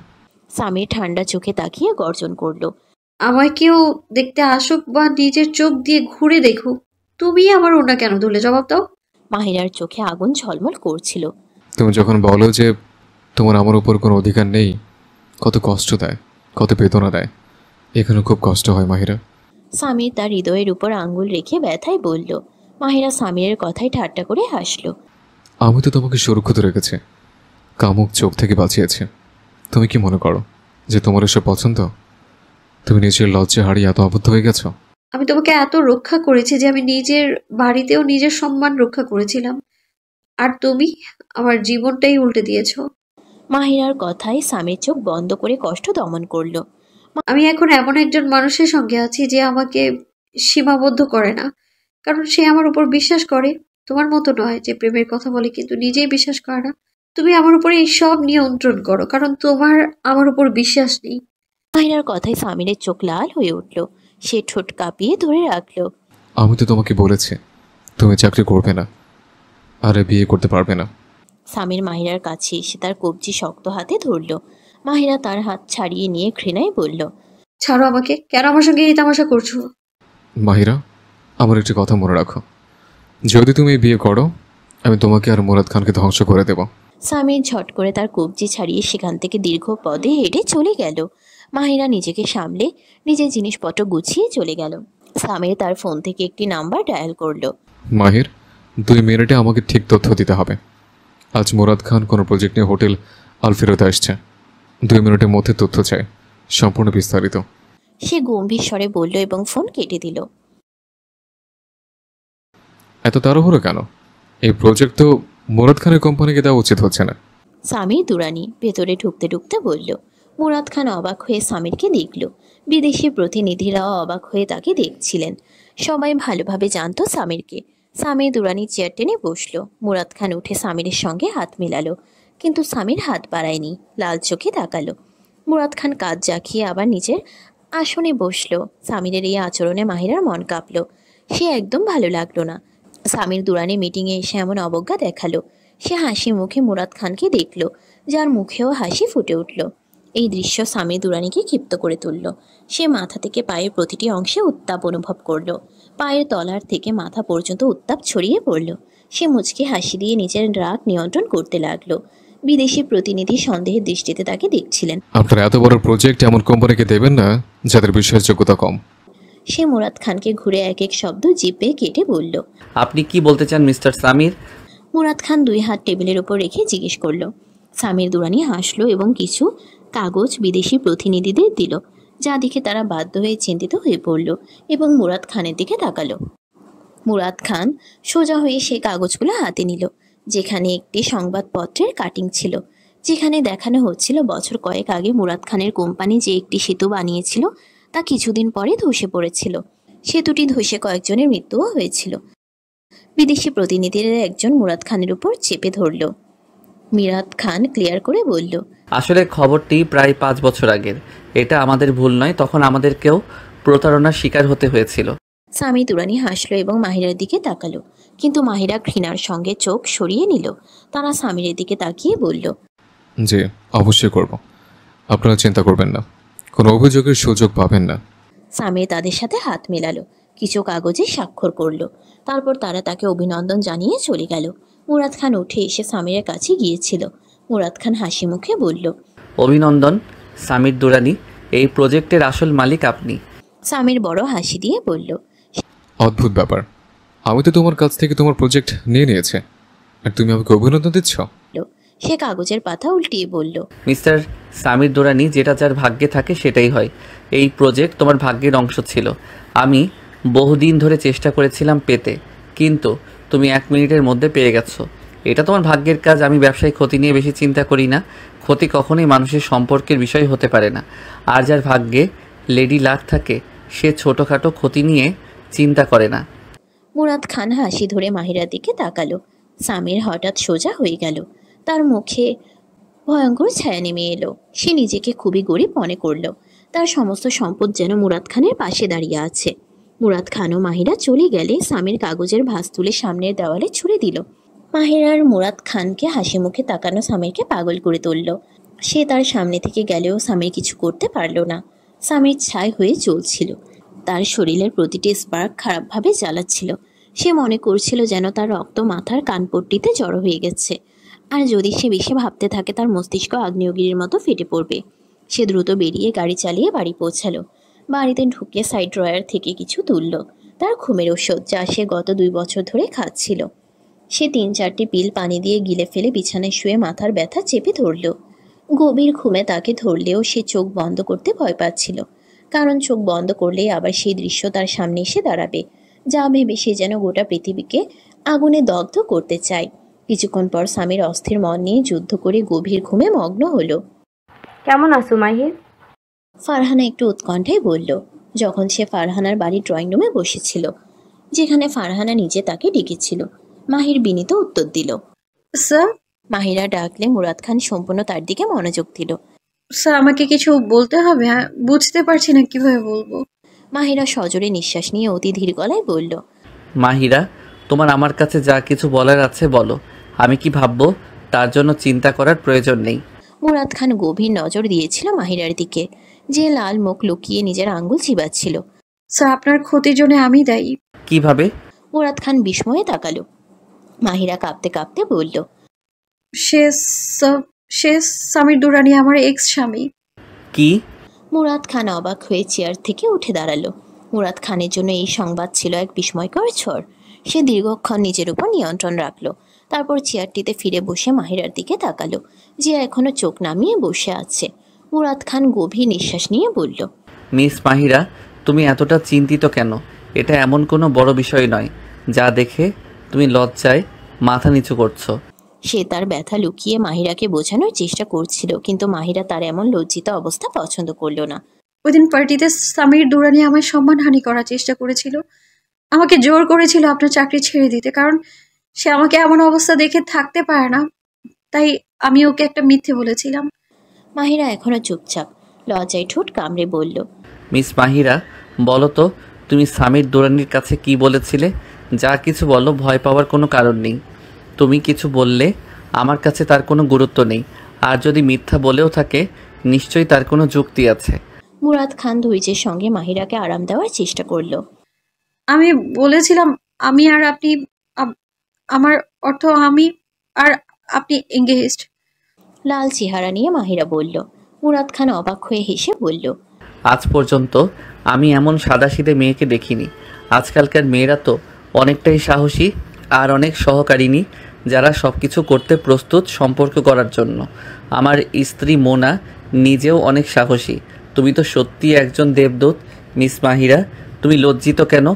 স্বামীর ঠান্ডা চোখে তাকিয়ে গর্জন করল, আমায় কেউ দেখতে আসুক বা নিজের চোখ দিয়ে ঘুরে দেখুক, তুমি আমার ওনা কেন ধরলে? জবাব দাও। মাহিরার চোখে আগুন ঝলমল করছিল। তুমি যখন বলো যে তোমার আমার উপর কোনো অধিকার নেই, কত কষ্ট দেয়, কত বেদনা দেয়। এখানে খুব কষ্ট হয় মাহিরা। সামির তার হৃদয়ের উপর আঙ্গুল রেখে ব্যথায় বলল। মাহিরা সামিরের কথায় ঠাট্টা করে হাসলো। আমি তো তোমাকে সুরক্ষিত রেখেছি, কামুক চোখ থেকে বাঁচিয়েছে। তুমি কি মনে করো যে তোমার এসব পছন্দ? তুমি নিজের লজ্জা হারিয়ে এত আবদ্ধ হয়ে গেছো? আমি তোমাকে এত রক্ষা করেছি যে আমি নিজের বাড়িতেও নিজের সম্মান রক্ষা করেছিলাম, আর তুমি আমার জীবনটাই উল্টে দিয়েছো। মাহিরার কথায় সামির চোখ বন্ধ করে কষ্ট দমন করলো। আমি এখন এমন একজন মানুষের সঙ্গে আছি যে আমাকে সীমাবদ্ধ করে না, কারণ সে আমার উপর বিশ্বাস করে। তোমার মতো নয় যে প্রেমের কথা বলে কিন্তু নিজেই বিশ্বাস করে না। তুমি আমার উপরে এই সব নিয়ন্ত্রণ করো, কারণ তোমার আমার উপর বিশ্বাস নেই। মাহিরার কথায় সামিরের চোখ লাল হয়ে উঠল। সে ঠোঁট কাঁপিয়ে ধরে রাখলো। আমি তো তোমাকে বলেছি তুমি চাকরি করবে না, আরে বিয়ে করতে পারবে না। সামির মাহিরার কাছে এসে তার কবজি শক্ত হাতে ধরল। মাহিরা তার হাত ছাড়িয়ে নিয়ে ঘৃণায় বলল। ছাড়ো আমাকে, কেন আমার সঙ্গে এই তামাশা করছো? মাহিরা, আমার একটি কথা মনে রাখো, যদি তুমি এই বিয়ে করো আমি তোমাকে আর মুরাদ খানকে ধ্বংস করে দেব। সামির ঝট করে তার কবজি ছাড়িয়ে সেখান থেকে দীর্ঘ পদে হেঁটে চলে গেল। মাহিরা নিজেকে সামলে নিজের জিনিসপত্র গুছিয়ে চলে গেল। সামির তার ফোন থেকে একটি নাম্বার ডায়াল করলো। মাহির, 2 মিনিটে আমাকে ঠিক তথ্য দিতে হবে। আজ মুরাদ খান কোনো প্রজেক্ট নিয়ে হোটেল আলফিরতে আসছে। 2 মিনিটের মধ্যে তথ্য চাই, সম্পূর্ণ বিস্তারিত। সে গম্ভীর স্বরে বলল এবং ফোন কেটে দিল। এত তাড়াহুড়ো কেন? এই প্রজেক্ট তো মুরাদ খানের কোম্পানিকে দেওয়া উচিত হচ্ছে না। সামির দুরানি ভেতরে ঢুকতে ঢুকতে বলল। মুরাদ খান অবাক হয়ে সামিরকে দেখল। বিদেশি প্রতিনিধিরাও অবাক হয়ে তাকে দেখছিলেন। সবাই ভালোভাবে জানতো সামিরকে। সামির দুরানি চেয়ার টেনে বসল। মুরাদ খান উঠে সামিরের সঙ্গে হাত মেলালো, কিন্তু সামির হাত বাড়ায়নি, লাল চোখে তাকালো। মুরাদ খান কাজ জাকিয়ে আবার নিজের আসনে বসল। সামিরের এই আচরণে মাহিরার মন কাঁপল। সে একদম ভালো লাগলো না। সামির দুরানি মিটিংয়ে এসে এমন অবজ্ঞা দেখালো। সে হাসি মুখে মুরাদ খানকে দেখল, যার মুখেও হাসি ফুটে উঠল। এই দৃশ্য সামির দুরানিকে ক্ষিপ্ত করে তুলল। সে মাথা থেকে পায়ের প্রতিটি অংশে উত্তাপ অনুভব করল। পায়ের তলার থেকে মাথা পর্যন্ত উত্তাপ ছড়িয়ে পড়ল। সে মুচকে হাসি দিয়ে নিজের রাগ নিয়ন্ত্রণ করতে লাগলো। বিদেশি প্রতিনিধি সন্দেহের দৃষ্টিতে তাকে দেখছিলেন। আপনারা এত বড় প্রজেক্ট এমন কোম্পানিকে দেবেন না যাদের বিশ্বাসযোগ্যতা কম। সে মুরাদ খানকে ঘুরে এক এক শব্দ জিপে কেটে বলল। আপনি কি বলতে চান মিস্টার সামির? মুরাদ খান 2 হাত টেবিলের উপর রেখে জিজ্ঞেস করল। সামির দুরানি হাসলো এবং কিছু কাগজ বিদেশি প্রতিনিধিদের দিল, যা দেখে তারা বাধ্য হয়ে চিন্তিত হয়ে পড়ল এবং মুরাদ খানের দিকে তাকালো। মুরাদ খান সোজা হয়ে সেই কাগজগুলো হাতে নিল, যেখানে একটি সংবাদপত্রের কাটিং ছিল, যেখানে দেখানো হচ্ছিল বছর কয়েক আগে মুরাদ খানের কোম্পানি যে একটি সেতু বানিয়েছিল তা কিছুদিন পরে ধসে পড়েছিল। সেতুটি ধসে কয়েকজনের মৃত্যুও হয়েছিল। বিদেশি প্রতিনিধিদের একজন মুরাদ খানের উপর চেপে ধরল। মুরাদ খান ক্লিয়ার করে বলল। আসলে খবরটি প্রায় 5 বছর আগের। এটা আমাদের ভুল নয়, তখন আমাদেরকেও প্রতারণার শিকার হতে হয়েছিল। সামি দুরানি হাসলো এবং মাহিরার দিকে তাকালো, কিন্তু মাহিরা ঘৃণার সঙ্গে চোখ সরিয়ে নিল। তারা সামিরের দিকে তাকিয়ে বলল। জি, অবশ্যই করব, আপনারা চিন্তা করবেন না, কোনো অভিযোগের সুযোগ পাবেন না। সামির তাদের সাথে হাত মেলালো, কিছু কাগজে স্বাক্ষর করলো। তারপর তারা তাকে অভিনন্দন জানিয়ে চলে গেল। মুরাদ খান উঠে এসে সামিরের কাছে গিয়েছিল। মুরাদ খান হাসি মুখে বলল। অভিনন্দন সামির দুরানি, এই প্রজেক্টের আসল মালিক আপনি। সামির বড় হাসি দিয়ে বলল। অদ্ভুত ব্যাপার, আমি তো তোমার কাছ থেকে তোমার প্রজেক্ট নিয়ে নিয়েছি আর তুমি আমাকে অভিনন্দন দিচ্ছ? সে কাগজের পাতা উল্টিয়ে বলল। মিস্টার সামির দুরানি, যেটা যার ভাগ্যে থাকে সেটাই হয়। এই প্রজেক্ট তোমার ভাগ্যের অংশ ছিল। আমি বহুদিন ধরে চেষ্টা করেছিলাম পেতে, কিন্তু তুমি 1 মিনিটের মধ্যে পেয়ে গেছো। এটা তোমার ভাগ্যের কাজ। আমি ব্যবসায়িক ক্ষতি নিয়ে বেশি চিন্তা করি না। ক্ষতি কখনোই মানুষের সম্পর্কের বিষয় হতে পারে না। আর যার ভাগ্যে লেডি লাক থাকে সে ছোটোখাটো ক্ষতি নিয়ে চিন্তা করে না। মুরাদ খান হাসি ধরে মাহিরার দিকে তাকালো। সামির হঠাৎ সোজা হয়ে গেল। তার মুখে ভয়ঙ্কর ছায়া নেমে এলো। সে নিজেকে খুবই গরিব মনে করল। তার সমস্ত সম্পদ যেন মুরাদ খানের পাশে দাঁড়িয়ে আছে। মুরাদ খান ও মাহিরা চলে গেলে সামির কাগজের ভাঁজ তুলে সামনের দেওয়ালে ছুঁড়ে দিল। মাহিরার মুরাদ খানকে হাসি মুখে তাকানো সামিরকে পাগল করে তুলল। সে তার সামনে থেকে গেলেও সামির কিছু করতে পারল না। সামির ছাই হয়ে চলছিল। তার শরীরের প্রতিটি স্পার্ক খারাপভাবে জ্বালাচ্ছিল। সে মনে করছিল যেন তার রক্ত মাথার কানপট্টিতে জড়ো হয়ে গেছে। আর যদি সে বেশি ভাবতে থাকে তার মস্তিষ্ক আগ্নেয়গিরির মতো ফেটে পড়বে। সে দ্রুত বেরিয়ে গাড়ি চালিয়ে বাড়ি পৌঁছালো। বাড়িতে ঢুকে সাইড ড্রয়ার থেকে কিছু তুলল, তার ঘুমের ওষুধ, যা সে গত 2 বছর ধরে খাচ্ছিল। সে 3-4টি পিল পানি দিয়ে গিলে ফেলে বিছানায় শুয়ে মাথার ব্যথা চেপে ধরল। গভীর ঘুমে তাকে ধরলেও সে চোখ বন্ধ করতে ভয় পাচ্ছিল, কারণ চোখ বন্ধ করলেই আবার সেই দৃশ্য তার সামনে এসে দাঁড়াবে, যা ভেবে সে যেন গোটা পৃথিবীকে আগুনে দগ্ধ করতে চায়। কিছুক্ষণ পর স্বামীর অস্থির মন নিয়ে যুদ্ধ করে গভীর ঘুমে মগ্ন হলো। কেমন আছো মাহির? ফারহানা একটু উৎকণ্ঠায় বলল, যখন সে ফারহানার বাড়ির ড্রয়িং রুমে বসেছিল, যেখানে ফারহানা নিজে তাকে ডেকেছিল। মাহির বিনীত উত্তর দিল। স্যার, মাহিরা ডাকলে মুরাদ খান সম্পূর্ণ তার দিকে মনোযোগ দিল। স্যার আমাকে কিছু বলতে হবে, বুঝতে পারছি না কিভাবে বলবো। মাহিরা সজোরে নিঃশ্বাস নিয়ে অতি ধীর গলায় বলল, মাহিরা, তোমার আমার কাছে যা কিছু বলার আছে বলো। আমি কি ভাববো তার জন্য চিন্তা করার প্রয়োজন নেই। মুরাদ খান গভীর নজর দিয়েছিল মাহিরার দিকে, যে লাল মুখ লুকিয়ে নিজের আঙ্গুল চিবাচ্ছিল। স্যার, আপনার ক্ষতির জন্য আমি দায়ী। কিভাবে? মুরাদ খান বিস্ময়ে তাকালো। মাহিরা কাঁপতে কাঁপতে বলল, সে সে সামির দুরানি আমার এক্স স্বামী। কি? মুরাদ খান অবাক হয়ে চেয়ার থেকে উঠে দাঁড়ালো। মুরাদ খানের জন্য এই সংবাদ ছিল এক বিস্ময়কর ঝড়। সে দীর্ঘক্ষণ নিজের উপর নিয়ন্ত্রণ রাখলো, তারপর চেয়ারটিতে ফিরে বসে মাহিরার দিকে তাকালো, যে এখনো চোখ নামিয়ে বসে আছে। মুরাদ খান গভীর নিঃশ্বাস নিয়ে বলল, মিস মাহিরা, তুমি এতটা চিন্তিত কেন? এটা এমন কোনো বড় বিষয় নয় যা দেখে তুমি লজ্জায় মাথা নিচু করছো। সে তার ব্যথা লুকিয়ে মাহিরাকে বোঝানোর চেষ্টা করছিল, কিন্তু মাহিরা তার এমন লজ্জিত অবস্থা পছন্দ করল না। ওই দিন পার্টিতে সামির দুরানি আমার সম্মানহানি করার চেষ্টা করেছিল। আমাকে জোর করেছিল আপনার চাকরি ছেড়ে দিতে, কারণ সে আমাকে এমন অবস্থা দেখে থাকতে পারে না। তাই আমি ওকে একটা মিথ্যে বলেছিলাম। মাহিরা এখনো চুপচাপ, লজ্জায় ঠোঁট কামড়ে বলল, মিস মাহিরা, বলো তো তুমি সামির দুরানির কাছে কি বলেছিলে? যা কিছু বলো, ভয় পাওয়ার কোনো কারণ নেই। তুমি কিছু বললে আমার কাছে তার কোনো গুরুত্ব নেই, আর যদি মিথ্যা বলেও থাকে নিশ্চয়ই তার কোনো যুক্তি আছে। মুরাদ খান ধৈর্যের সঙ্গে মাহিরাকে আরাম দেওয়ার চেষ্টা করল। আমি বলেছিলাম আমি আর আপনি, আমার অর্থ আমি আর আপনি এঙ্গেজড। লাল চেহারা নিয়ে মাহিরা বলল। মুরাদ খান অবাক হয়ে হেসে বলল, আজ পর্যন্ত আমি এমন সাদাসিধে মেয়েকে দেখিনি। আজকালকার মেয়েরা তো অনেকটাই সাহসী আর অনেক সহকারিনী, যারা সব কিছু করতে প্রস্তুত সম্পর্ক করার জন্য। আমার স্ত্রী মোনা নিজেও অনেক সাহসী। তুমি তো সত্যি একজন দেবদূত। মিস মাহিরা, তুমি লজ্জিত কেন?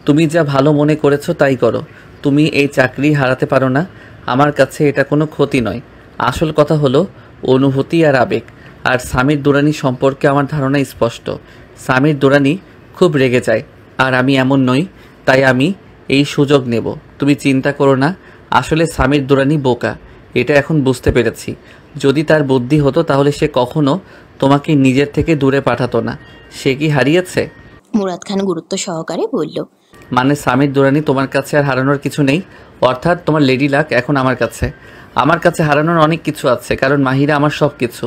তুমি যা ভালো মনে করেছো তাই করো। তুমি এই চাকরি হারাতে পারো না। আমার কাছে এটা কোনো ক্ষতি নয়। আসল কথা হলো অনুভূতি আর আবেগ। আর সামির দুরানি সম্পর্কে আমার ধারণা স্পষ্ট। সামির দুরানি খুব রেগে যায়, আর আমি এমন নই, তাই আমি এই সুযোগ নেব। তুমি চিন্তা করো না। আসলে সামির দুরানি বোকা, এটা এখন বুঝতে পেরেছি। যদি তার বুদ্ধি হতো তাহলে সে কখনো তোমাকে নিজের থেকে দূরে পাঠাতো না। সে কি হারিয়েছে? মুরাদ খান গুরুত্ব সহকারে বলল, মানে সামির দুরানি তোমার কাছে আর হারানোর কিছু নেই? অর্থাৎ তোমার লেডি লাক এখন আমার কাছে। আমার কাছে হারানোর অনেক কিছু আছে, কারণ মাহিরা আমার সব কিছু।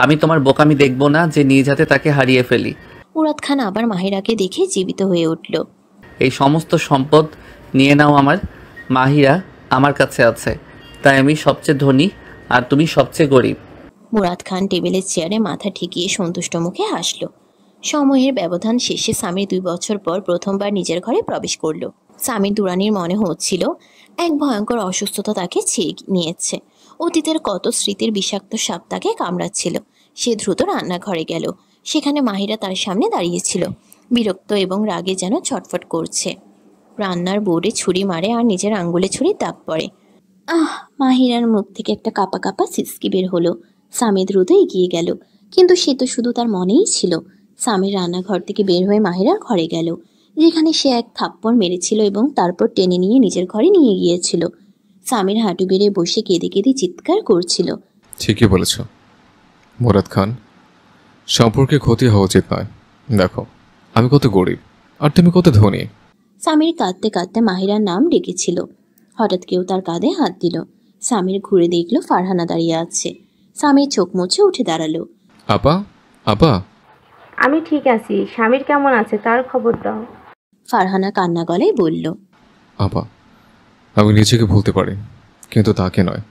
আমি তোমার বোকামি দেখব না যে নিজ হাতে তাকে হারিয়ে ফেলি। মুরাদ খান আবার মাহিরাকে দেখে জীবিত হয়ে উঠল। এই সমস্ত সম্পদ নিয়ে নাও আমার। মাহিরা আমার কাছে আছে, তাই আমি সবচেয়ে ধনী আর তুমি সবচেয়ে গরিব। মুরাদ খান টেবিলের চেয়ারে মাথা ঠেকিয়ে সন্তুষ্ট মুখে হাসল। সময়ের ব্যবধান শেষে স্বামীর 2 বছর পর প্রথমবার নিজের ঘরে প্রবেশ করল। স্বামীর দুরানির মনে হচ্ছিল এক ভয়ঙ্কর অসুস্থতা তাকে ছেয়ে নিয়েছে। অতীতের কত স্মৃতির বিষাক্ত সাপ তাকে কামড়াচ্ছিল। সে দ্রুত রান্নাঘরে গেল। সেখানে মাহিরা তার সামনে দাঁড়িয়েছিল, বিরক্ত এবং রাগে যেন ছটফট করছে। রান্নার বোর্ডে ছুরি মারে আর নিজের আঙ্গুলে ছুরি দাগ পড়ে। মাহিরার মুখ থেকে একটা কাপা কাপা সিসকি বের হলো। স্বামী দ্রুত এগিয়ে গেল, কিন্তু সে তো শুধু তার মনেই ছিল। স্বামীর রান্নাঘর থেকে বের হয়ে মাহিরার ঘরে গেল, যেখানে সে এক থাপ্পড় মেরেছিল এবং তারপর টেনে নিয়ে নিজের ঘরে নিয়ে গিয়েছিল। স্বামীর হাঁটু গেড়ে বসে কেঁদে কেঁদে চিৎকার করছিল। ঠিকই বলেছ মুরাদ খান, সম্পর্কে ক্ষতি হওয়া উচিত নয়। দেখো আমি কত গরিব আর তুমি কত ধনী। স্বামীর কাঁদতে কাঁদতে মাহিরার নাম ডেকেছিল। হঠাৎ কেউ তার কাঁধে হাত দিল। স্বামীর ঘুরে দেখল ফারহানা দাঁড়িয়ে আছে। স্বামীর চোখ মুছে উঠে দাঁড়ালো। আপা, আপা। আমি ঠিক আছি, স্বামীর কেমন আছে তার খবর দাও। ফারহানা কান্না গলায় বলল, আপা, আমি নিজেকে ভুলতে পারি, কিন্তু তাকে নয়।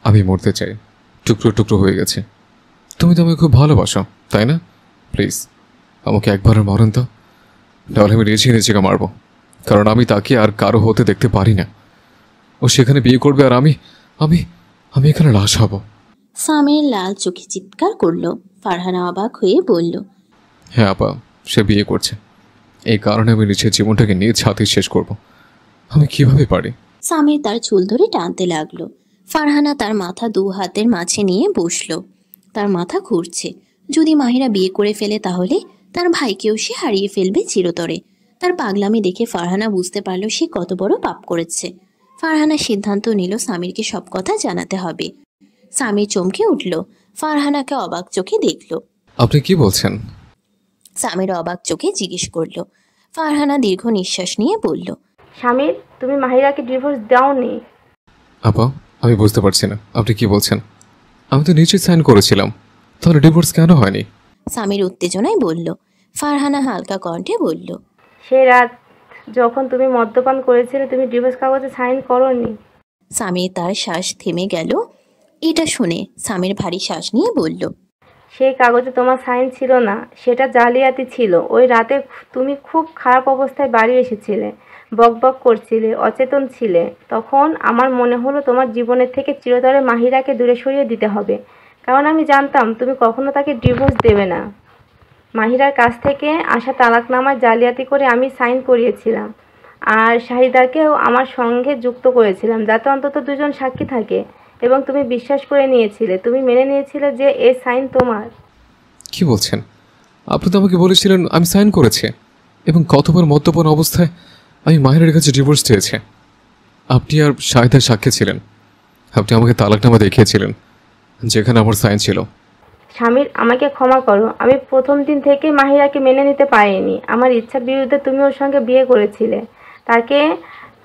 আমি মরতে চাই, টুকরো টুকরো হয়ে গেছে। তুমি তো আমাকে খুব ভালোবাসো, তাই না? প্লিজ আমাকে একবারের মরণ তো, তাহলে আমি নিজেকে মারবো, কারণ আমি তাকে আর কারো হতে দেখতে পারি না। ও সেখানে বিয়ে করবে আর আমি আমি আমি এখানে লাশ হব। সামির লাল চোখে চিৎকার করলো। ফারহানা অবাক হয়ে বলল, হ্যাঁ আপা, সে বিয়ে করছে, এই কারণে আমি নিজের জীবনটাকে নিয়ে ছাতি শেষ করব। আমি কিভাবে পারি? সামির তার চুল ধরে টানতে লাগলো। ফারহানা তার মাথা 2 হাতের মাঝে নিয়ে বসলো। তার মাথা ঘুরছে। যদি মাহিরা বিয়ে করে ফেলে তাহলে তার ভাইকেও সে হারিয়ে ফেলবে চিরতরে। তার পাগলামি দেখে ফারহানা বুঝতে পারল সে কত বড় পাপ করেছে। ফারহানা সিদ্ধান্ত নিল সামিরকে সব কথা জানাতে হবে। সামির চমকে উঠল। ফারহানাকে অবাক চোখে দেখল। আপনি কি বলছেন? সামির অবাক চোখে জিজ্ঞেস করলো। ফারহানা দীর্ঘ নিঃশ্বাস নিয়ে বলল, স্বামীর, তুমি মাহিরাকে ডিভোর্স দাওনি। আপা, আমি বুঝতে পারছি না আপনি কি বলছেন। আমি তো নিচে সাইন করেছিলাম, তাহলে ডিভোর্স কেন হয়নি? সামির উত্তেজনায় বলল। ফারহানা হালকা কণ্ঠে বলল, সে রাত যখন তুমি মদ্যপান করেছিলে তুমি ডিভোর্স কাগজে সাইন করোনি। সামির তার শ্বাস থেমে গেল। এটা শুনে সামির ভারী শ্বাস নিয়ে বলল, সেই কাগজে তোমার সাইন ছিল না, সেটা জালিয়াতি ছিল। ওই রাতে তুমি খুব খারাপ অবস্থায় বাড়ি এসেছিলে, বকবক করছিলে, অচেতন ছিলে। তখন আমার মনে হলো তোমার জীবনের থেকে চিরতরে মাহিরাকে দূরে সরিয়ে দিতে হবে, কারণ আমি জানতাম তুমি কখনো তাকে ডিভোর্স দেবে না। মাহিরার কাছ থেকে আসা তালাকনামায় জালিয়াতি করে আমি সাইন করিয়েছিলাম, আর শাহিদাকেও আমার সঙ্গে যুক্ত করেছিলাম, যাতে অন্তত 2 জন সাক্ষী থাকে। এবং তুমি বিশ্বাস করে নিয়েছিলে, তুমি মেনে নিয়েছিলে যে এই সাইন তোমার। কি বলছেন? আপনি তো আমাকে বলেছিলেন আমি সাইন করেছি, এবং কতবার মদ্যপান অবস্থায় আমি মাহিরের কাছে ডিভোর্স চেয়েছি। আপনি আর শাহিদা সাক্ষী ছিলেন। আপনি আমাকে তালাকনামা দেখিয়েছিলেন যেখানে আমার সাইন ছিল। স্বামীর, আমাকে ক্ষমা করো। আমি প্রথম দিন থেকে মাহিরাকে মেনে নিতে পারিনি। আমার ইচ্ছার বিরুদ্ধে তুমি ওর সঙ্গে বিয়ে করেছিলে।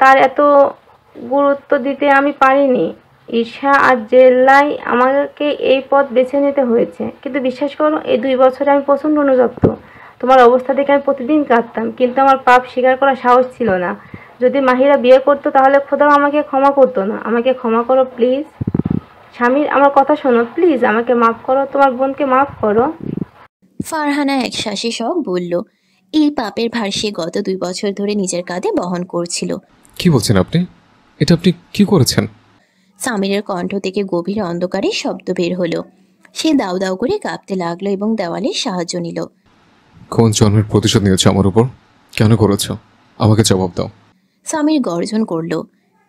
তার এত গুরুত্ব দিতে আমি পারিনি। ঈর্ষা আর জেল্লাই আমাকে এই পথ বেছে নিতে হয়েছে। কিন্তু বিশ্বাস করো, এই 2 বছরে আমি প্রচণ্ড অনুতপ্ত। তোমার অবস্থা দেখে আমি প্রতিদিন কাঁদতাম, কিন্তু আমার পাপ স্বীকার করার সাহস ছিল না। যদি মাহিরা বিয়ে করতো তাহলে খোদাও আমাকে ক্ষমা করতো না। আমাকে ক্ষমা করো প্লিজ। স্বামীর, আমার কথা শোনো প্লিজ, আমাকে মাফ করো, তোমার বোনকে মাফ করো। ফারহানা এক শ্বাসে সব বলল। এই পাপের ভার সে গত 2 বছর ধরে নিজের কাঁধে বহন করছিল। কি বলছেন আপনি? এটা আপনি কি করেছেন? সামিরের কণ্ঠ থেকে গভীর অন্ধকারে শব্দ বের হলো। সে দাউ দাউ করে কাঁপতে লাগলো এবং দেওয়ালে সাহায্য নিল। কোন জন্মের প্রতিশোধ নিয়েছ আমার উপর? কেন করেছ? আমাকে জবাব দাও। সামির গর্জন করল,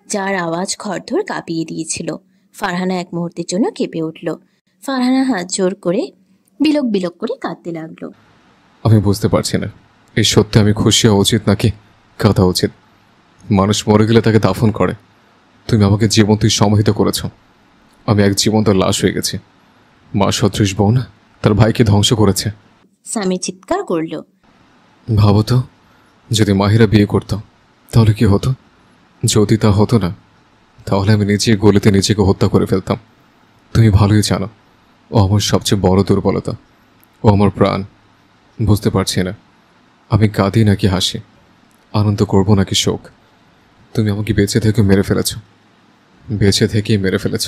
যার আওয়াজ ঘরদোর কাঁপিয়ে দিয়েছিল। ফারহানা এক মুহূর্তের জন্য কেঁপে উঠল। ফারহানা হাত জোর করে বিলক বিলক করে কাঁদতে লাগলো। আমি বুঝতে পারছি না, এই সত্যি আমি খুশি হওয়া উচিত নাকি কাঁদা উচিত। মানুষ মরে গেলে তাকে দাফন করে, তুমি আমাকে জীবন্তই সমাহিত করেছ। আমি এক জীবন্ত লাশ হয়ে গেছি। মা সদৃশ বোন তার ভাইকে ধ্বংস করেছে। সামির চিৎকার করল, ভাবো তো, যদি মাহিরা বিয়ে করত তাহলে কি হতো? যদি তা হতো না, তাহলে আমি নিজে গলিতে নিজেকে হত্যা করে ফেলতাম। তুমি ভালোই জানো ও আমার সবচেয়ে বড় দুর্বলতা, ও আমার প্রাণ। বুঝতে পারছি না আমি কাঁদি নাকি হাসি, আনন্দ করব নাকি শোক। তুমি আমাকে বেঁচে থেকে মেরে ফেলেছ, বেঁচে থেকেই মেরে ফেলেছ।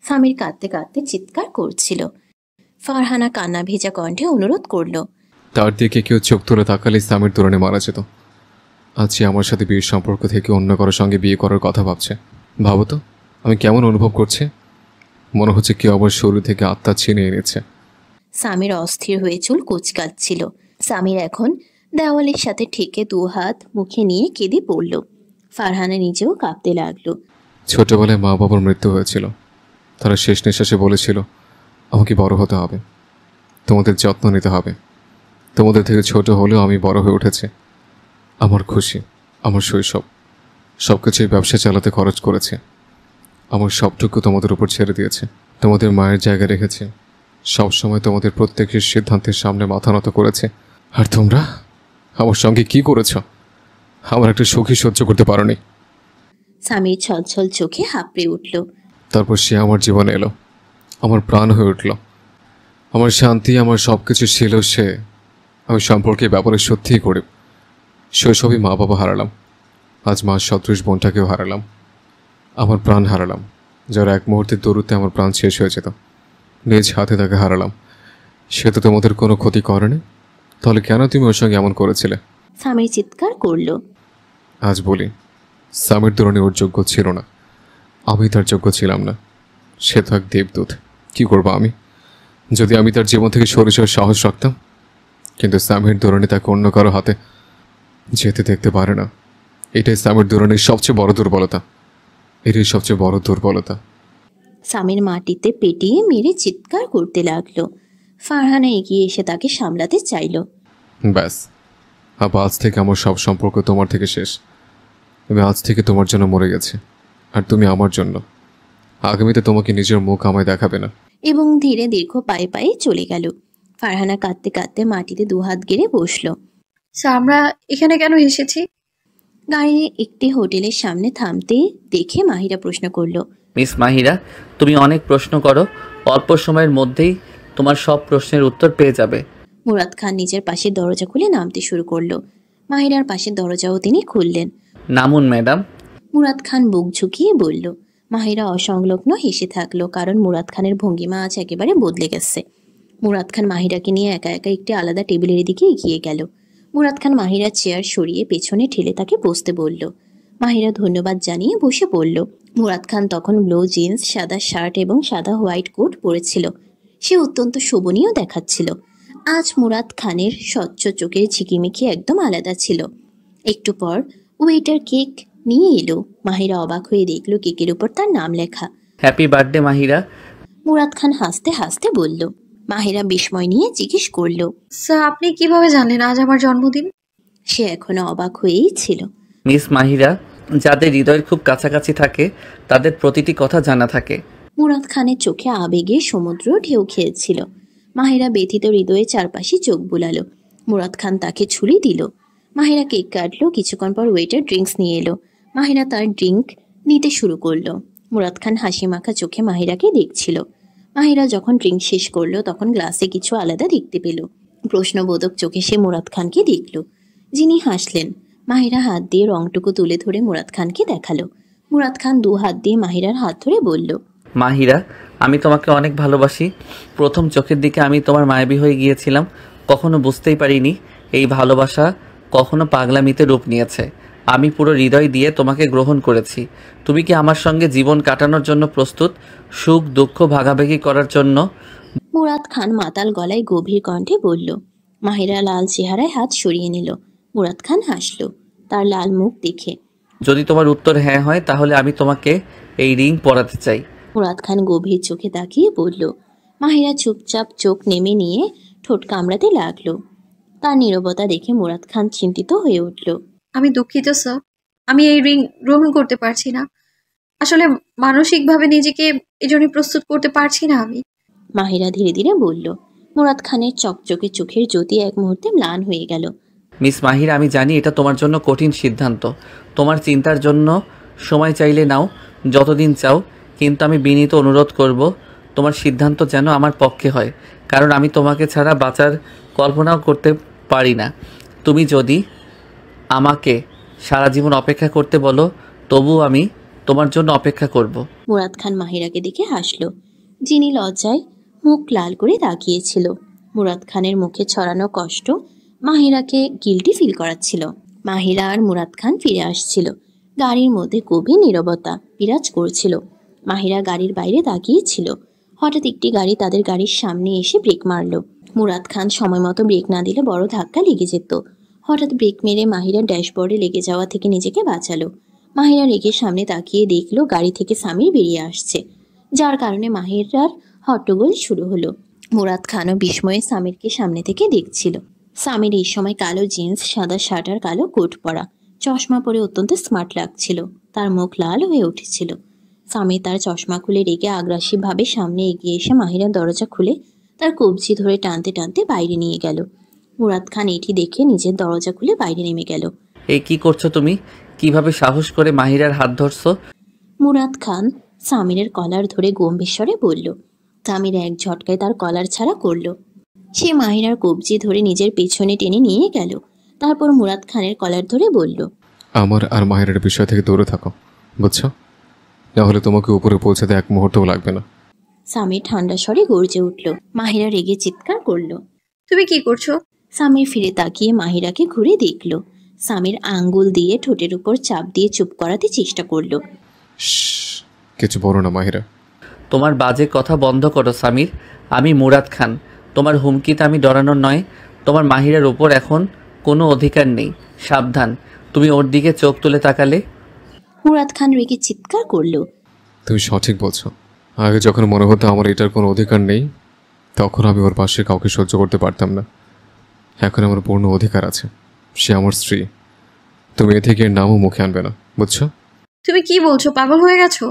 সামির কাঁদতে কাঁদতে চিৎকার করছিল। ফারহানা কান্না ভেজা কণ্ঠে অনুরোধ করল, তার দিকে কেউ চোখ তুলে তাকালে ইসলামের তুলনে মারা যেত। আজ সে আমার সাথে বিয়ের সম্পর্ক থেকে অন্য কারোর সঙ্গে বিয়ে করার কথা ভাবছে। ভাবো তো আমি কেমন অনুভব করছি। মনে হচ্ছে কেউ আমার শরীর থেকে আত্মা ছিনিয়ে এনেছে। সামির অস্থির হয়ে চুল কুচকাচ্ছিল। সামির এখন দেওয়ালের সাথে ঠেকে 2 হাত মুখে নিয়ে কেঁদে পড়ল। ফারহানা নিজেও কাঁপতে লাগলো। ছোটবেলায় মা বাবার মৃত্যু হয়েছিল। তারা শেষ নিঃশ্বাসে বলেছিল আমাকে বড় হতে হবে, তোমাদের যত্ন নিতে হবে। তোমাদের থেকে ছোট হলেও আমি বড় হয়ে উঠেছি। আমার খুশি, আমার শৈশব সব কিছুই ব্যবসা চালাতে খরচ করেছে। আমার সবটুকু তোমাদের উপর ছেড়ে দিয়েছে, তোমাদের মায়ের জায়গায় রেখেছে। সবসময় তোমাদের প্রত্যেকের সিদ্ধান্তের সামনে মাথা নত করেছে। আর তোমরা আমার সঙ্গে কি করেছ? আমার একটা সুখী সহ্য করতে পারোনি। সামির ছলছল চোখে হাঁপড়ে উঠল। তারপর সে আমার জীবনে এলো, আমার প্রাণ হয়ে উঠল, আমার শান্তি, আমার সব কিছু ছিল সে। আমি সম্পর্কে ব্যাপারে সত্যিই গরিব। শৈশবে মা বাবা হারালাম, আজ মা সদৃশ বোনটাকেও হারালাম, আমার প্রাণ হারালাম। যার এক মুহূর্তের দৌড়তে আমার প্রাণ শেষ হয়ে যেত। নিজ হাতে তাকে হারালাম। সে তো তোমাদের কোনো ক্ষতি করেনি, তাহলে কেন তুমি ওর সঙ্গে এমন করেছিলে? সামির চিৎকার করলো। আজ বলি, সামির দৌড়ানি ওর যোগ্য ছিল না, আমি তার যোগ্য ছিলাম না। সে তো এক দেবদূত। কী করবো আমি, যদি আমি তার জীবন থেকে সরে যাওয়ার সাহস রাখতাম? কিন্তু সামির দৌড়ানি তাকে অন্য কারো হাতে যেতে দেখতে পারে না। এটাই সামির দৌড়ানির সবচেয়ে বড় দুর্বলতা। এটাই সবচেয়ে বড় দুর্বলতা। সামির মাটিতে পেটিয়ে মেরে চিৎকার করতে লাগলো। ফারহানা এগিয়ে এসে তাকে সামলাতে চাইলো। ব্যাস, আজ থেকে আমার সব সম্পর্ক তোমার থেকে শেষ। আমি আজ থেকে তোমার জন্য মরে গেছি, আর তুমি আমার জন্য। আগামীতে তোমাকে নিজের মুখ আমায় দেখাবে না। এবং ধীরে দীর্ঘ পায়ে পায়ে চলে গেল। ফারহানা কাঁদতে কাঁদতে মাটিতে দুহাত গেড়ে বসলো। স্যার, আমরা এখানে কেন এসেছি? গাড়ি একটি হোটেলের সামনে থামতে দেখে মাহিরা প্রশ্ন করলো। মিস মাহিরা, তুমি অনেক প্রশ্ন করো, অল্প সময়ের মধ্যেই তোমার সব প্রশ্নের উত্তর পেয়ে যাবে। মুরাদ খান নিজের পাশের দরজা খুলে নামতে শুরু করলো। মাহিরার পাশের দরজাও তিনি খুললেন। নামুন ম্যাডাম। মুরাদ খান বুক ঝুঁকিয়ে বলল। মাহিরা অসংলগ্ন হেসে থাকলো, কারণ মুরাদ খানের ভঙ্গিমা আজ একেবারে বদলে গেছে। মুরাদ খান মাহিরাকে নিয়ে একা একা একটি আলাদা টেবিলের দিকে এগিয়ে গেল। মুরাদ খান মাহিরার চেয়ার সরিয়ে পেছনে ঠেলে তাকে বসতে বলল। মাহিরা ধন্যবাদ জানিয়ে বসে পড়ল। মুরাদ খান তখন ব্লু জিন্স, সাদা শার্ট এবং সাদা হোয়াইট কোট পরেছিল। সে অত্যন্ত শোভনীয় দেখাচ্ছিল। আজ মুরাদ খানের স্বচ্ছ চোখের ঝিকিমিকি একদম আলাদা ছিল। একটু পর ওয়েটার কেক নিয়ে এলো। মাহিরা অবাক হয়ে দেখল কেকের উপর তার নাম লেখা। Happy birthday Mahira. মুরাদ খান হাসতে হাসতে বলল। মাহিরা বিস্ময় নিয়ে জিজ্ঞেস করল, স্যার, আপনি কিভাবে জানলেন আজ আমার জন্মদিন? সে এখনো অবাক হয়েই ছিল। মিস মাহিরা, যাদের হৃদয়ের খুব কাছাকাছি থাকে তাদের প্রতিটি কথা জানা থাকে। মুরাদ খানের চোখে আবেগে সমুদ্র ঢেউ খেয়েছিল। মাহিরা ব্যথিত হৃদয়ে চারপাশে চোখ বুলালো। মুরাদ খান তাকে ছুরি দিল। মাহিরা কেক কাটলো। কিছুক্ষণ পর ওয়েটার ড্রিঙ্কস নিয়ে এলো। মাহিরা তার ড্রিঙ্ক নিতে শুরু করলো। মুরাদ খান হাসি মাখা চোখে মাহিরাকে দেখছিল। মাহিরা যখন ড্রিঙ্ক শেষ করলো তখন গ্লাসে কিছু আলাদা দেখতে পেল। প্রশ্নবোধক চোখে সে মুরাদ খানকে দেখল, যিনি হাসলেন। মাহিরা হাত দিয়ে রংটুকু তুলে ধরে মুরাদ খানকে দেখালো। মুরাদ খান দু হাত দিয়ে মাহিরার হাত ধরে বলল, মাহিরা, আমি তোমাকে অনেক ভালোবাসি। প্রথম চোখের দিকে আমি তোমার মায়াবী হয়ে গিয়েছিলাম। কখনো বুঝতেই পারিনি এই ভালোবাসা কখনো পাগলামিতে রূপ নিয়েছে। আমি পুরো হৃদয় দিয়ে তোমাকে গ্রহণ করেছি। তুমি কি আমার সঙ্গে জীবন কাটানোর জন্য প্রস্তুত? সুখ দুঃখ ভাগাভাগি করার জন্য? মুরাদ খান মাতাল গলায় গভীর কণ্ঠে বলল। মাহিরা লাল চেহারায় হাত সরিয়ে নিল। মুরাদ খান হাসল তার লাল মুখ দেখে। যদি তোমার উত্তর হ্যাঁ হয় তাহলে আমি তোমাকে এই রিং পরাতে চাই। মুরাদ খান গভীর চোখে তাকিয়ে বলল। মাহিরা চুপচাপ চোখ নেমে নিয়ে ঠোঁট কামড়াতে লাগলো। তার নীরবতা দেখে মুরাদ খান চিন্তিত হয়ে উঠল। আমি দুঃখিত স্যার, আমি এই রিং গ্রহণ করতে পারছি না। আসলে মানসিকভাবে নিজেকে এজন্য প্রস্তুত করতে পারছি না আমি। মাহিরা ধীরে ধীরে বলল। মুরাদ খানের চকচকে চোখের জ্যোতি এক মুহূর্তে ম্লান হয়ে গেল। মিস মাহিরা, আমি জানি এটা তোমার জন্য কঠিন সিদ্ধান্ত। তোমার চিন্তার জন্য সময় চাইলে নাও, যতদিন চাও, কিন্তু আমি বিনীত অনুরোধ করব তোমার সিদ্ধান্ত যেন আমার পক্ষে হয়, কারণ আমি তোমাকে ছাড়া বাঁচার কল্পনাও করতে পারি না। তুমি যদি আমাকে সারা জীবন অপেক্ষা করতে বলো তবুও আমি তোমার জন্য অপেক্ষা করব। মুরাদ খান মাহিরাকে দেখে হাসল, যিনি লজ্জায় মুখ লাল করে তাকিয়েছিল। মুরাদ খানের মুখে ছড়ানো কষ্ট মাহিরাকে গিল্টি ফিল করাচ্ছিল। মাহিরা আর মুরাদ খান ফিরে আসছিল। গাড়ির মধ্যে গভীর নীরবতা বিরাজ করছিল। মাহিরা গাড়ির বাইরে তাকিয়েছিল। হঠাৎ একটি গাড়ি তাদের গাড়ির সামনে এসে ব্রেক মারল। মুরাদ খান সময় মতো ব্রেক না দিলে বড় ধাক্কা লেগে যেত। হঠাৎ ব্রেক মেরে মাহিরা ড্যাশবোর্ডে লেগে যাওয়া থেকে নিজেকে বাঁচালো। মাহিরা রেগে সামনে তাকিয়ে দেখলো গাড়ি থেকে সামির বেরিয়ে আসছে, যার কারণে মাহিরার হট্টগোল শুরু হলো। মুরাদ খানও বিস্ময়ে সামিরকে সামনে থেকে দেখছিল। সামির এই সময় কালো জিন্স, সাদা শার্ট আর কালো কোট পরা, চশমা পরে অত্যন্ত স্মার্ট লাগছিল। তার মুখ লাল হয়ে উঠেছিল। সামির তার চশমা খুলে রেগে আগ্রাসীভাবে সামনে এগিয়ে এসে মাহিরার দরজা খুলে তার কবজি ধরে টানতে টানতে বাইরে নিয়ে গেল। মুরাদ খান এটি দেখে নিজের দরজা খুলে বাইরে নেমে গেল। এই কি করছো তুমি? কিভাবে সাহস করে মাহিরার হাত ধরছো? মুরাদ খান সামিরের কলার ধরে গম্ভীর স্বরে বলল। সামির এক ঝটকায় তার কলার ছাড়া করলো। সে মাহিরার কবজি ধরে নিজের পেছনে টেনে নিয়ে গেল। তারপর মুরাদ খানের কলার ধরে বলল, আমার আর মাহিরার বিষয় থেকে দূরে থাকো, বুঝছো? না হলে তোমাকে উপরে পৌঁছাতে এক মুহূর্তও লাগবে না। সামির ঠান্ডা স্বরে গর্জে উঠল। মাহিরা রেগে চিৎকার করলো। তুমি কি করছো? সামির ফিরে তাকিয়ে মাহিরাকে ঘুরে দেখল। সামির আঙ্গুল দিয়ে ঠোঁটের উপর চাপ দিয়ে চুপ করাতে চেষ্টা করলো। কিছু বলো না মাহিরা। তোমার বাজে কথা বন্ধ করো সামির। আমি মুরাদ খান। তোমার হুমকিতে আমি ডরানোর নয়। তোমার মাহিরার ওপর এখন কোনো অধিকার নেই। সাবধান, তুমি ওর দিকে চোখ তুলে তাকালে। মুরাদ খান রেগে চিৎকার করলো। তুমি সঠিক বলছো। আগে যখন মনে হতো আমার এটার কোনো অধিকার নেই, তখন আমি ওর পাশে কাউকে সহ্য করতে পারতাম না। এখন আমার পূর্ণ অধিকার আছে। সে আমার স্ত্রী। তুমি এ থেকে এর নামও মুখে আনবে না, বুঝছো? তুমি কি বলছো? পাগল হয়ে গেছো?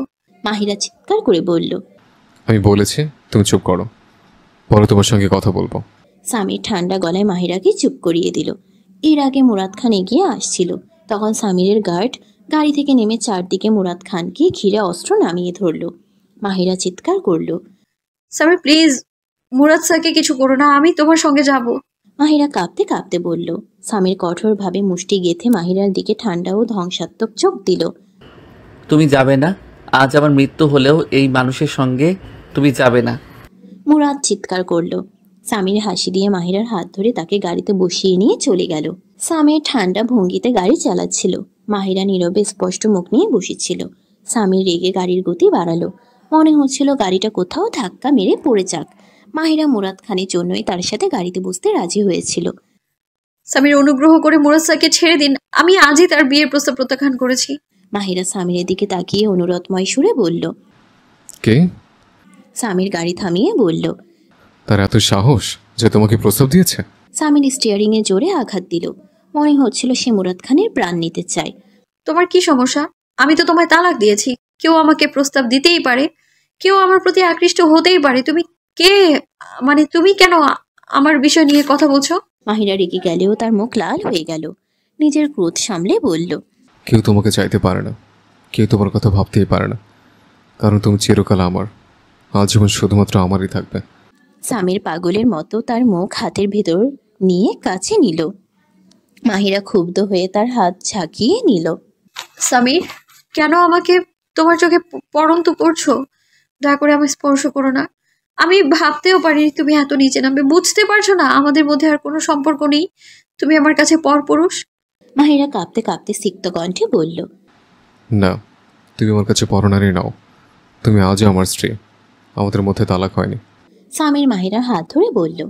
মাহিরা চিৎকার করে বলল। আমি বলেছি তুমি চুপ করো, পরে তোমার সঙ্গে কথা বলবো। সামির ঠান্ডা গলায় মাহিরাকে চুপ করিয়ে দিল। এর আগে মুরাদ খান এগিয়ে আসছিল। তখন সামিরের গার্ড গাড়ি থেকে নেমে চারদিকে মুরাদ খানকে ঘিরে অস্ত্র নামিয়ে ধরল। মাহিরা চিৎকার করল। সামির প্লিজ, মুরাদ স্যারকে কিছু করো না, আমি তোমার সঙ্গে যাব। মাহিরা কাঁপতে কাঁপতে বলল। সামির কঠোরভাবে মুষ্টি গেঁথে মাহিরার দিকে ঠান্ডা ও ধ্বংসাত্মক চোখ দিল। তুমি যাবে না। আজ আমার মৃত্যু হলেও এই মানুষের সঙ্গে তুমি যাবে না। মুরাদ চিৎকার করল। সামির হাসি দিয়ে মাহিরার হাত ধরে তাকে গাড়িতে বসিয়ে নিয়ে চলে গেল। সামির ঠান্ডা ভঙ্গিতে গাড়ি চালাচ্ছিল। মাহিরা নীরবে স্পষ্ট মুখ নিয়ে বসেছিল। সামির রেগে গাড়ির গতি বাড়ালো। মনে হচ্ছিল গাড়িটা কোথাও ধাক্কা মেরে পড়ে যাক। মাহিরা মুরাদ খানের জন্যই তার সাথে গাড়িতে বসতে রাজি হয়েছিল। সামির, অনুগ্রহ করে মুরাদ স্যারকে ছেড়ে দিন। আমি আজই তার বিয়ের প্রস্তাব প্রত্যাখ্যান করেছি। মাহিরা সামিরের দিকে তাকিয়ে অনুরোধময় সুরে বলল। কে? সামির গাড়ি থামিয়ে বলল। তার এত সাহস যে তোমাকে প্রস্তাব দিয়েছে? সামির স্টিয়ারিং এ জোরে আঘাত দিল। মনে হচ্ছিল সে মুরাদ খানের প্রাণ নিতে চায়। তোমার কি সমস্যা? আমি তো তোমায় তালাক দিয়েছি। কেউ আমাকে প্রস্তাব দিতেই পারে, কেউ আমার প্রতি আকৃষ্ট হতেই পারে। তুমি কে? মানে তুমি কেন আমার বিষয় নিয়ে কথা বলছো? মাহিরা রেগে গেলেও তার মুখ লাল হয়ে গেল। নিজের ক্রোধ সামলে বলল। কেউ তোমাকে চাইতে পারে না, কেউ তোমার কথা ভাবতেই পারে না, কারণ তুমি চিরকাল আমার, আজীবন শুধুমাত্র আমারই থাকবে। সামির পাগলের মতো তার মুখ হাতের ভেতর নিয়ে কাছে নিল। মাহিরা ক্ষুব্ধ হয়ে তার হাত ঝাঁকিয়ে নিল। সামির, কেন আমাকে তোমার চোখে পড়ন্ত করছো? দয়া করে আমায় স্পর্শ করো না। আমি ভাবতেও পারিনি তুমি এত নিচে নামবে। বুঝতে পারছো না আমাদের মধ্যে আর কোনো সম্পর্ক নেই? তুমি আমার কাছে পরপুরুষ। মাহিরা কাঁপতে কাঁপতে সিক্ত কণ্ঠে বলল। না, তুমি আমার কাছে পরনারী নাও। তুমি আজও আমার স্ত্রী। আমাদের মধ্যে তালাক হয়নি। সামির মাহিরার হাত ধরে বলল।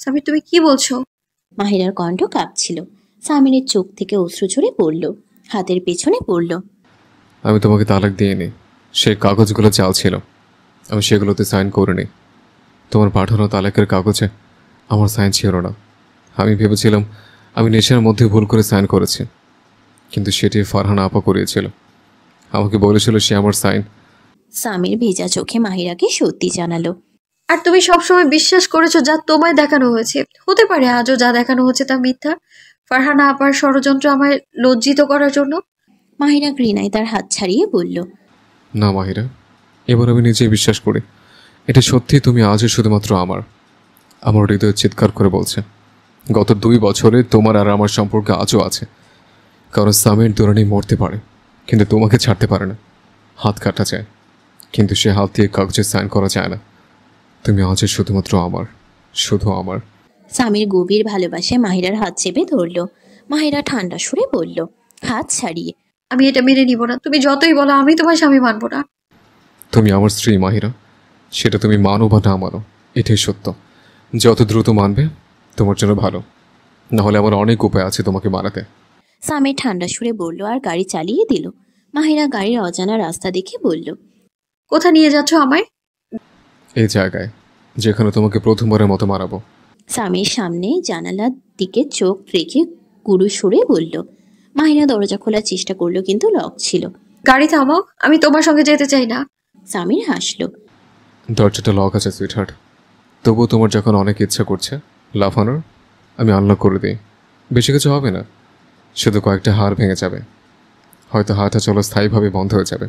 সামির, তুমি কি বলছো? মাহিরার কণ্ঠ কাঁপছিল। সামিরের চোখ থেকে অশ্রু ঝরে পড়ল। হাতের পেছনে পড়ল। আমি তোমাকে তালাক দিইনি। সেই কাগজগুলো চাল ছিল, আমি সেগুলোতে সাইন করিনি। তোমার পাঠানো তালাকের কাগজে আমার সাইন ছিল না। আমি ভেবেছিলাম আমি নেশার মধ্যে ভুল করে সাইন করেছি, কিন্তু সেটি ফারহানা আপা করিয়েছিল। আমাকে বলেছিল সে আমার সাইন। সামির ভেজা চোখে মাহিরাকে সত্যি জানালো। আর তুমি সবসময় বিশ্বাস করেছো যা তোমায় দেখানো হয়েছে। হতে পারে আজও যা দেখানো হচ্ছে তা মিথ্যা। ফারহানা আপার ষড়যন্ত্র আমায় লজ্জিত করার জন্য। মাহিরা ঘৃণায় তার হাত ছাড়িয়ে বলল। না মাহিরা, এবার আমি নিজেই বিশ্বাস করি এটা সত্যি। তুমি আজও শুধুমাত্র আমার। আমার হৃদয় চিৎকার করে বলছে গত 2 বছরে তোমার আর আমার সম্পর্ক আজও আছে। কারণ সামির দুরানি মরতে পারে, কিন্তু তোমাকে ছাড়তে পারে না। হাত কাটা যায়, কিন্তু সে হাত দিয়ে কাগজে সাইন করা যায় না। তুমি আজও শুধুমাত্র আমার, শুধু আমার। সামির গভীর ভালোবাসায় মাহিরার হাত চেপে ধরল। মাহিরা ঠান্ডা সুরে বলল, হাত ছাড়িয়ে। আমি এটা মেনে নিব না। তুমি যতই বলো আমি তোমার স্বামী মানব না। তুমি আমার স্ত্রী মাহিরা, সেটা তুমি মানো বা না মানো, এটাই সত্য। যত দ্রুত মানবে তোমার জন্য ভালো, না হলে আমার অনেক উপায় আছে তোমাকে মারাতে। সামির ঠান্ডা সুরে বলল আর গাড়ি চালিয়ে দিল। মাহিরা গাড়ির অজানা রাস্তা দেখে বলল। কোথা নিয়ে যাচ্ছ আমায়? এই জায়গায় যেখানে তোমাকে প্রথমবারের মতো মারাবো। সামির সামনে জানালার দিকে চোখ রেখে গুরু সুরে বলল। মাহিরা দরজা খোলার চেষ্টা করলো, কিন্তু লক ছিল। গাড়ি থামাও, আমি তোমার সঙ্গে যেতে চাই না। সামির হাসলো। দরজাটা লক আছে সুইটহার্ট, তবুও তোমার যখন অনেক ইচ্ছা করছে লাফানোর, আমি আনলক করে দিই। বেশি কিছু হবে না, শুধু কয়েকটা হাড় ভেঙে যাবে। হয়তো হাঁটা চলা স্থায়ীভাবে বন্ধ হয়ে যাবে।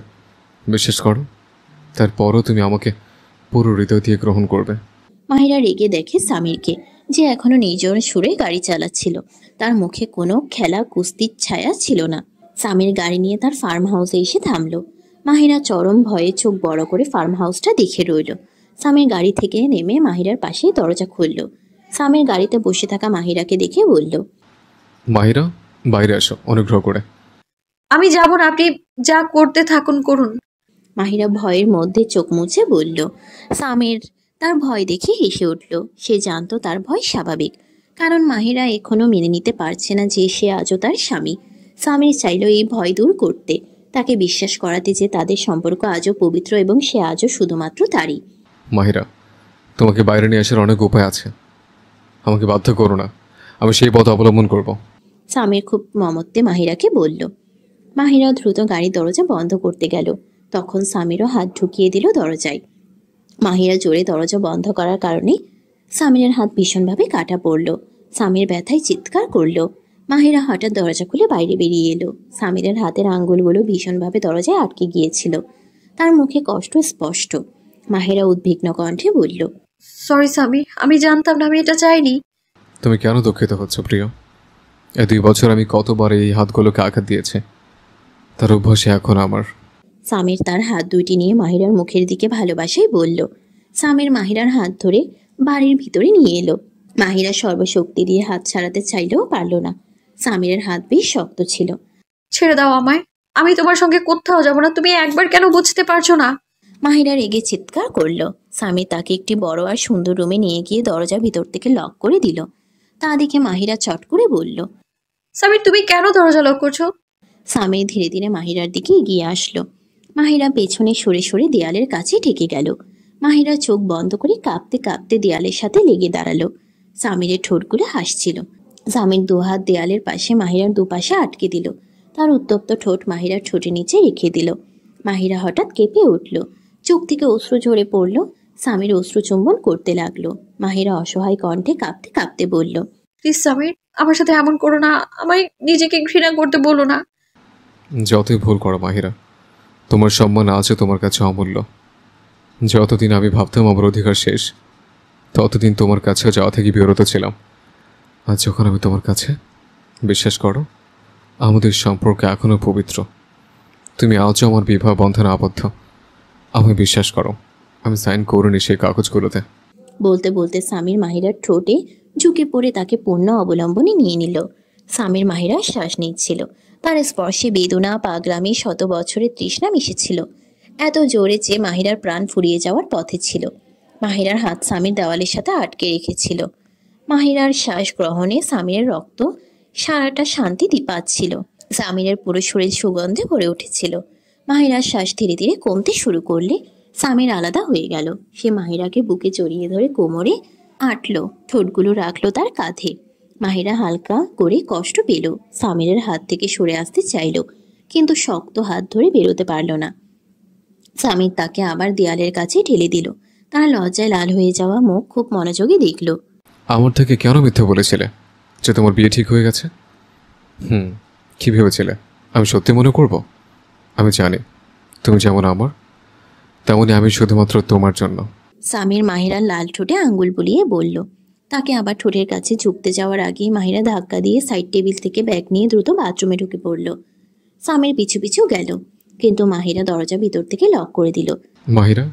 বিশ্বাস করো, তারপরও তুমি আমাকে পুরো হৃদয় দিয়ে গ্রহণ করবে। মাহিরা রেগে দেখে সামিরকে, যে এখনো নিজের সুরে গাড়ি চালাচ্ছিল। তার মুখে কোনো খেলা কুস্তির ছায়া ছিল না। সামির গাড়ি নিয়ে তার ফার্ম হাউসে এসে থামলো। মাহিরা চরম ভয়ে চোখ বড় করে ফার্ম হাউসটা দেখে রইল। সামির গাড়ি থেকে নেমে মাহিরার পাশেই দরজা খুলল। সামির গাড়িতে বসে থাকা মাহিরাকে দেখে বলল, মাহিরা, বাইরে আসো অনুগ্রহ করে। আমি যাব না, আপনি যা করতে থাকুন করুন। মাহিরা ভয়ের মধ্যে চোখ মুছে বলল। সামির তার ভয় দেখে হেসে উঠল। সে জানতো তার ভয় স্বাভাবিক, কারণ মাহিরা এখনো মেনে নিতে পারছে না যে সে আজও তার স্বামী। সামির চাইল এই ভয় দূর করতে, তাকে বিশ্বাস করাতে যে তাদের সম্পর্ক আজও পবিত্র এবং সে আজও শুধুমাত্র তারই। মাহিরা, তোমাকে বাইরে নিয়ে আসার অনেক উপায় আছে, আমাকে বাধ্য করো না, আমি সেই পথ অবলম্বন করব। সামির খুব মমত্বে মাহিরাকে বলল। মাহিরা দ্রুত গাড়ির দরজা বন্ধ করতে গেল। তখন সামিরও হাত ঢুকিয়ে দিল দরজায়। মাহিরা জোরে দরজা বন্ধ করার কারণে সামিরের হাত ভীষণভাবে কাটা পড়ল। সামির ব্যথায় চিৎকার করল। মাহিরা হঠাৎ দরজা খুলে বাইরে বেরিয়ে এলো। সামিরের হাতের আঙ্গুলগুলো ভীষণভাবে দরজায় আটকে গিয়েছিল। তার মুখে কষ্ট স্পষ্ট। মাহিরা উদ্বিগ্ন কণ্ঠে বলল, সরি সামির, আমি জানতাম না, আমি এটা চাইনি। তুমি কেন দুঃখিত হচ্ছ প্রিয়? এই 2 বছর আমি কতবার এই হাতগুলোকে আঘাত দিয়েছে, তার অভ্যাসে এখন আমার। সামির তার হাত দুইটি নিয়ে মাহিরার মুখের দিকে ভালোবাসায় বলল। সামির মাহিরার হাত ধরে বাড়ির ভিতরে নিয়ে এলো। মাহিরা সর্বশক্তি দিয়ে হাত ছাড়াতে চাইলেও পারল না। সামিরের হাত বেশ শক্ত ছিল। ছেড়ে দাও আমায়, আমি তোমার সঙ্গে কোথাও যাব না। তুমি একবার কেন বুঝতে পারছো না? মাহিরা রেগে চিৎকার করল। সামির তাকে একটি বড় আর সুন্দর রুমে নিয়ে গিয়ে দরজা ভিতর থেকে লক করে দিল। তা দেখে মাহিরা চট করে বলল, সামির তুমি কেন দরজা লক করছো? সামির ধীরে ধীরে মাহিরার দিকে এগিয়ে আসলো। মাহিরা পেছনে সরে সরে দেয়ালের কাছে ঠেকে গেল। মাহিরা চোখ বন্ধ করে কাঁপতে কাঁপতে দেয়ালের সাথে লেগে দাঁড়ালো। সামিরের ঠোঁটগুলো হাসছিল। সামির 2 হাত দেয়ালের পাশে মাহিরার দুপাশে আটকে দিল। তার উত্তপ্ত ঠোঁট মাহিরার ঠোঁটের নিচে রেখে দিল। মাহিরা হঠাৎ কেঁপে উঠল। চোখ থেকে অশ্রু ঝরে পড়ল। সামির অশ্রু চুম্বন করতে লাগলো। মাহিরা অসহায় কণ্ঠে কাঁপতে কাঁপতে বলল, প্লিজ সামির, আমার সাথে এমন করো না। আমায় নিজেকে ঘৃণা করতে বলো না। যতই ভুল করো মাহিরা, তোমার সম্মান আছে তোমার কাছে অমূল্য। যতদিন আমি ভাবতাম আমার অধিকার শেষ, ততদিন তোমার কাছে যাওয়া থেকে বিরত ছিলাম। আর যখন আমি তোমার কাছে, বিশ্বাস করো আমাদের সম্পর্ক এখনও পবিত্র। তুমি আজও আমার বিবাহ বন্ধনে আবদ্ধ। আমি বিশ্বাস করো, আমি সাইন করিনি সেই কাগজগুলোতে। বলতে বলতে সামির মাহিরার ঠোঁটে ঝুঁকে পড়ে তাকে পূর্ণ অবলম্বনে নিয়ে নিল। সামির মাহিরার শ্বাস নিচ্ছিল। তার স্পর্শে বেদনা, পাগলামি, 100 বছরের তৃষ্ণা মিশেছিল। এত জোরে যে মাহিরার প্রাণ ফুরিয়ে যাওয়ার পথে ছিল। মাহিরার হাত সামির দেওয়ালের সাথে আটকে রেখেছিল। মাহিরার শ্বাস গ্রহণে সামিরের রক্ত সারাটা শান্তি পাচ্ছিল। সামিরের পুরো শরীর সুগন্ধে ভরে উঠেছিল। মাহিরার শ্বাস ধীরে ধীরে কমতে শুরু করলে সামির আলাদা হয়ে গেল। সে মাহিরাকে বুকে জড়িয়ে ধরে কোমরে আটলো, ঠোঁটগুলো রাখলো তার কাঁধে। মাহিরা হালকা করে কষ্ট পেল। সামিরের হাত থেকে সরে আসতে চাইল, কিন্তু শক্ত হাত ধরে বেরোতে পারল না। সামির তাকে আবার দেয়ালের কাছে ঠেলে দিল। তার লজ্জায় লাল হয়ে যাওয়া মুখ খুব মনোযোগী দেখল। আমার থেকে কেন মিথ্যে বলেছিলে যে তোমার বিয়ে ঠিক হয়ে গেছে? কি ভেবেছিলে আমি সত্যি মনে করব? আমি জানি তুমি যেমন আমার, তেমনই আমি শুধুমাত্র তোমার জন্য। সামির মাহিরার লাল ঠোঁটে আঙ্গুল বুলিয়ে বলল। তাকে আবার ঠোঁটের কাছে ঝুঁকতে যাওয়ার আগেই মাহিরা ধাক্কা দিয়ে সাইড টেবিল থেকে ব্যাগ নিয়ে দ্রুত বাথরুমে ঢুকে পড়ল। সামির পিছু পিছু গেল, কিন্তু মাহিরা দরজা ভিতর থেকে লক করে দিল। মাহিরা,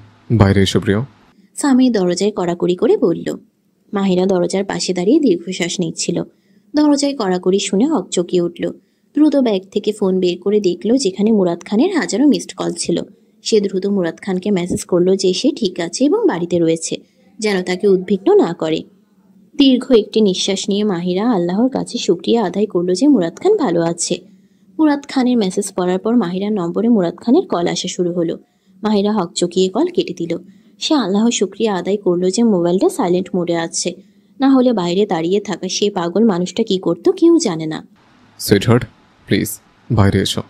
বাইরে এসো প্রিয়। সামির দরজায় কড়াকড়ি করে বলল। মাহিরা দরজার পাশে দাঁড়িয়ে দীর্ঘশ্বাস নিচ্ছিল। দরজায় কড়াকড়ি শুনে হকচকিয়ে উঠল। দ্রুত ব্যাগ থেকে ফোন বের করে দেখল যেখানে মুরাদ খানের হাজারো মিসড কল ছিল। সে দ্রুত মুরাদ খানকে মেসেজ করলো যে সে ঠিক আছে এবং বাড়িতে রয়েছে, যেন তাকে উদ্বিগ্ন না করে। দীর্ঘ একটি নিঃশ্বাস নিয়ে মাহিরা আল্লাহর কাছে শুকরিয়া আদায় করলো যে মুরাদ খান ভালো আছে। মুরাদ খানের মেসেজ পড়ার পর মাহিরার নম্বরে মুরাদ খানের কল আসা শুরু হলো। মাহিরা হকচকিয়ে কল কেটে দিল। সে আল্লাহর শুকরিয়া আদায় করলো যে মোবাইলটা সাইলেন্ট মোডে আছে, না হলে বাইরে দাঁড়িয়ে থাকা সে পাগল মানুষটা কি করতো কেউ জানে না। সুইটহার্ট, প্লিজ বাইরে এসো।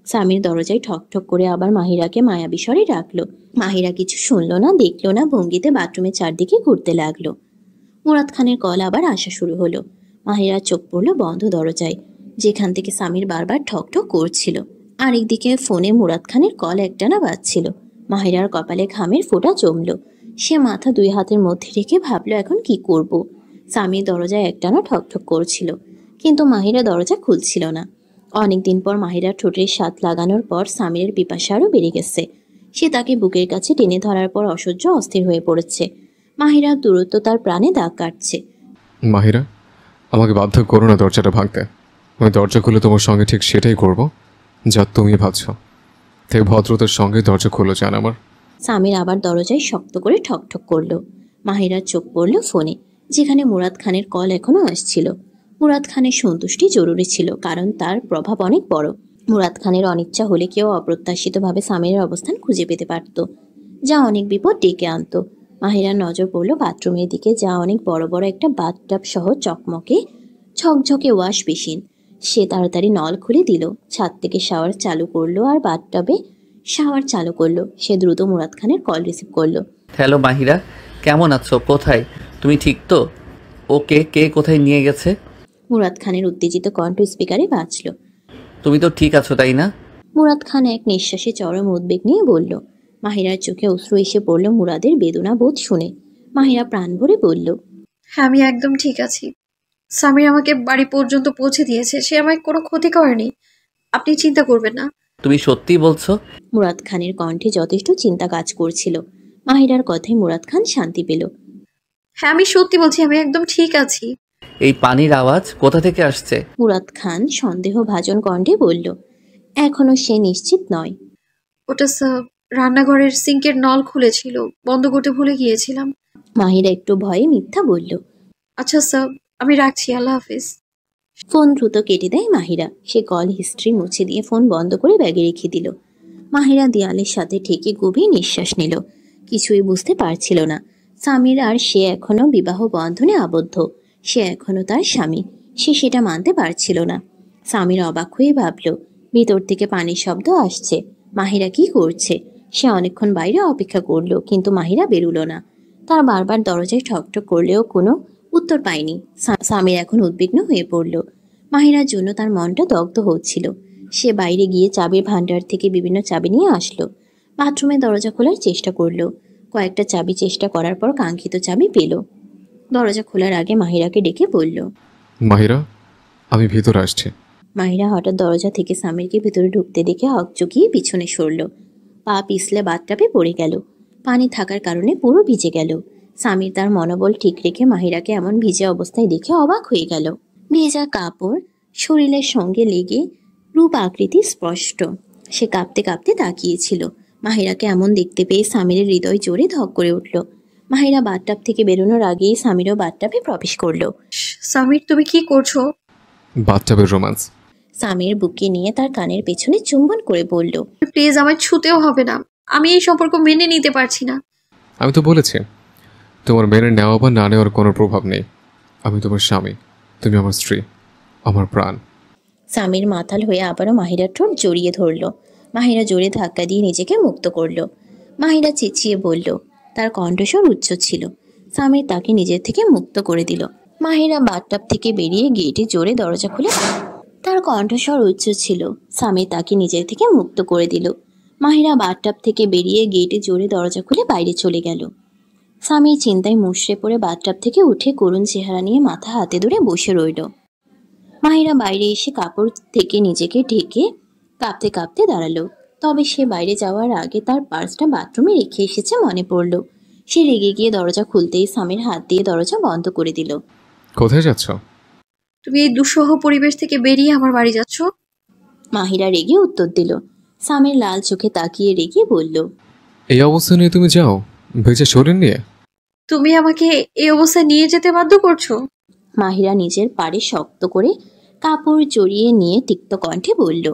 সামির দরজায় ঠক ঠক করে আবার মাহিরাকে মায়াবী স্বরে ডাকলো। মাহিরা কিছু শুনলো না, দেখলো না, ভঙ্গিতে বাথরুমের চারদিকে ঘুরতে লাগলো। মুরাদ খানের কল আবার আসা শুরু হলো। মাহিরার চোখ পড়লো বন্ধ দরজায়, যেখান থেকে সামির বারবার ঠক ঠক করছিল। আরেকদিকে ফোনে মুরাদ খানের কল একটানা বাজছিল। মাহিরার কপালে ঘামের ফোঁটা জমলো। সে মাথা 2 হাতের মধ্যে রেখে ভাবলো এখন কি করব। সামির দরজায় একটানা ঠক ঠক করছিল, কিন্তু মাহিরা দরজা খুলছিল না। অনেকদিন পর মাহিরার ঠোঁটের স্বাদ লাগানোর পর সামিরের পিপাসা আরও বেড়ে গেছে। সে তাকে বুকের কাছে টেনে ধরার পর অসহ্য অস্থির হয়ে পড়েছে। মাহিরার দূরত্ব তার প্রাণে দাগ কাটছে। মাহিরা, আমাকে বাধ্য করো না দরজাটা ভাঙতে। আমি দরজা খুলে তোমার সঙ্গে ঠিক সেটাই করব যা তুমি ভাবছ। তাই ভদ্রতার সঙ্গে দরজা খুলো জান আমার। সামির আবার দরজায় শক্ত করে ঠকঠক করলো। মাহিরার চোখ পড়ল ফোনে, যেখানে মুরাদ খানের কল এখনো আসছিল। মুরাদ খানের সন্তুষ্টি জরুরি ছিল, কারণ তার প্রভাব অনেক বড়। মুরাদ খানের অনিচ্ছা হলে কেউ অপ্রত্যাশিতভাবে সামিরের অবস্থান খুঁজে পেতে পারত, যা অনেক বিপদ ডেকে আনত। মাহিরার নজর পড়ল বাথরুমের দিকে, যা অনেক বড় বড় একটা বাথটাব সহ চকমকে ঝকঝকে ওয়াশ বেসিন। সে তাড়াতাড়ি নল খুলে দিল, ছাদ থেকে শাওয়ার চালু করলো আর বাথটাবে শাওয়ার চালু করলো। সে দ্রুত মুরাদ খানের কল রিসিভ করলো। হ্যালো মাহিরা, কেমন আছো? কোথায় তুমি? ঠিক তো? ওকে, কে কোথায় নিয়ে গেছে? মুরাদ খানের উত্তেজিত কণ্ঠ স্পিকারে বাজল। তুমি তো ঠিক আছো তাই না? মুরাদ খান এক নিঃশ্বাসে চরম উদ্বেগ নিয়ে বলল। মাহিরার চোখে অশ্রু এসে পড়ল মুরাদের বেদনা বোধ শুনে। মাহিরা প্রাণ ভরে বলল, হ্যাঁ, আমি একদম ঠিক আছি। সামির আমাকে বাড়ি পর্যন্ত পৌঁছে দিয়েছে, সে আমায় কোনো ক্ষতি করেনি। আপনি চিন্তা করবেন না। তুমি সত্যি বলছো? মুরাদ খানের কণ্ঠে যথেষ্ট চিন্তা কাজ করছিল। মাহিরার কথায় মুরাদ খান শান্তি পেল। হ্যাঁ, আমি সত্যি বলছি, আমি একদম ঠিক আছি। এই পানির আওয়াজ কোথা থেকে আসছে? মুরাদ খান সন্দেহভাজন কণ্ঠে বলল। এখনো সে নিশ্চিত নয়। ওটা স্যার, রান্নাঘরের সিঙ্কের নল খুলেছিল, বন্ধ করতে ভুলে গিয়েছিলাম। মাহিরা একটু ভয়ে মিথ্যা বলল। আচ্ছা স্যার, আমি রাখছি, আল্লাহ হাফিজ। ফোন দ্রুত কেটে দেয় মাহিরা। সে কল হিস্ট্রি মুছে দিয়ে ফোন বন্ধ করে ব্যাগে রেখে দিল। মাহিরা দেয়ালের সাথে ঠেকে গভীর নিঃশ্বাস নিল। কিছুই বুঝতে পারছিল না। সামির আর সে এখনো বিবাহ বন্ধনে আবদ্ধ। সে এখনো তার স্বামী। সে সেটা মানতে পারছিল না। সামির অবাক হয়ে ভাবল, ভিতর থেকে পানির শব্দ আসছে। মাহিরা কি করছে? সে অনেকক্ষণ বাইরে অপেক্ষা করলো, কিন্তু মাহিরা বেরুলো না। তার বারবার দরজায় ঠকঠক করলেও কোনো উত্তর পায়নি। সামির এখন উদ্বিগ্ন হয়ে পড়ল। মাহিরার জন্য তার মনটা দগ্ধ হচ্ছিল। সে বাইরে গিয়ে চাবির ভান্ডার থেকে বিভিন্ন চাবি নিয়ে আসলো। বাথরুমে দরজা খোলার চেষ্টা করলো। কয়েকটা চাবি চেষ্টা করার পর কাঙ্ক্ষিত চাবি পেল। দরজা খোলার আগে মাহিরাকে ডেকে বলল, মাহিরা, আমি ভিতরে আসছি। মাহিরা হঠাৎ দরজা থেকে সামিরকে ভিতরে ঢুকতে দেখে হকচকিয়ে পিছনে সরল। পা পিছলে বাথটাবে পড়ে গেল। পানি থাকার কারণে পুরো ভিজে গেল। সামির তার মনোবল ঠিক রেখে মাহিরাকে এমন ভিজে অবস্থায় দেখে অবাক হয়ে গেল। ভেজা কাপড় শরীরের সঙ্গে লেগে রূপ আকৃতি স্পষ্ট। সে কাঁপতে কাঁপতে তাকিয়েছিল। মাহিরাকে এমন দেখতে পেয়ে সামিরের হৃদয় জোরে ধক করে উঠল। মাহিরা বাথটাব থেকে বেরোনোর আগেই সামিরও বাথটাবে প্রবেশ করলো। সামির, তুমি কি করছো? বাথটাবের রোমান্স। সামির বুকে নিয়ে তার কানের পেছনে চুম্বন করে বলল, প্লিজ, আমায় ছুতেও হবে না। আমি এই সম্পর্ক মেনে নিতে পারছি না। আমি তো বলেছি, তোমার মেনে নেওয়া বা না নেওয়ার কোনো প্রভাব নেই। আমি তোমার স্বামী, তুমি আমার স্ত্রী, আমার প্রাণ। সামির মাতাল হয়ে আবারও মাহিরার ঠোঁট জড়িয়ে ধরল। মাহিরা জোরে ধাক্কা দিয়ে নিজেকে মুক্ত করল। মাহিরা চেঁচিয়ে বলল। তার কণ্ঠস্বর উচ্চ ছিল। সামির তাকে নিজের থেকে মুক্ত করে দিল। মাহিরা বাথটাব থেকে বেরিয়ে গেটে জোরে দরজা খুলে তার কণ্ঠস্বর উচ্চ ছিল। সামির তাকে নিজের থেকে মুক্ত করে দিল। মাহিরা বাথটাব থেকে বেরিয়ে গেটে জোরে দরজা খুলে বাইরে চলে গেল। সামির চিন্তায় মুষড়ে পড়ে বাথটাব থেকে উঠে করুণ চেহারা নিয়ে মাথা হাতে ধরে বসে রইল। মাহিরা বাইরে এসে কাপড় থেকে নিজেকে ঢেকে কাঁপতে কাঁপতে দাঁড়ালো। তবে সে বাইরে যাওয়ার আগে তার পার্সটা বাথরুমে রেখে এসেছে মনে পড়ল। সে রেগে গিয়ে দরজা খুলতেই সামির হাত দিয়ে দরজা বন্ধ করে দিল। কোথায় যাচ্ছ? তুমি এই দুঃসহ পরিবেশ থেকে বেরিয়ে আমার বাড়ি যাচ্ছ? মাহিরা রেগে উত্তর দিল। সামির লাল চোখে তাকিয়ে রেগে বলল, এই অবস্থা নিয়ে তুমি যাও, ভেজা শরীর নিয়ে? তুমি আমাকে এই অবস্থায় নিয়ে যেতে বাধ্য করছো? মাহিরা নিজের পাড়ে শক্ত করে কাপড় জড়িয়ে নিয়ে তিক্ত কণ্ঠে বলল,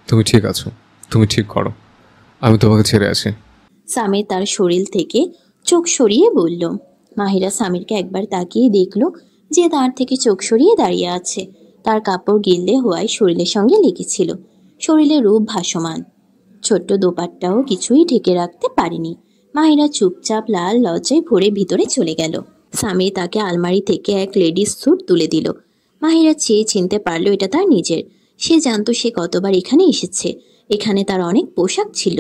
তুমি ঠিক আছো, তুমি ঠিক করো, আমি তোমাকে ছেড়ে আছি। সামির তার শরীর থেকে চোখ সরিয়ে বলল। মাহিরা সামিরকে একবার তাকিয়ে দেখল যে তার থেকে চোখ সরিয়ে দাঁড়িয়ে আছে। তার কাপড় গিললে হওয়ায় শরীরের সঙ্গে লেগেছিল। শরীরের রূপ ভাসমান। ছোট্ট দোপাট্টাও কিছুই ঢেকে রাখতে পারেনি। মাহিরা চুপচাপ লাল লজ্জায় ভরে ভিতরে চলে গেল। সামির তাকে আলমারি থেকে এক লেডিস স্যুট তুলে দিল। মাহিরা চেয়ে চিনতে পারল এটা তার নিজের। সে জানতো সে কতবার এখানে এসেছে। এখানে তার অনেক পোশাক ছিল।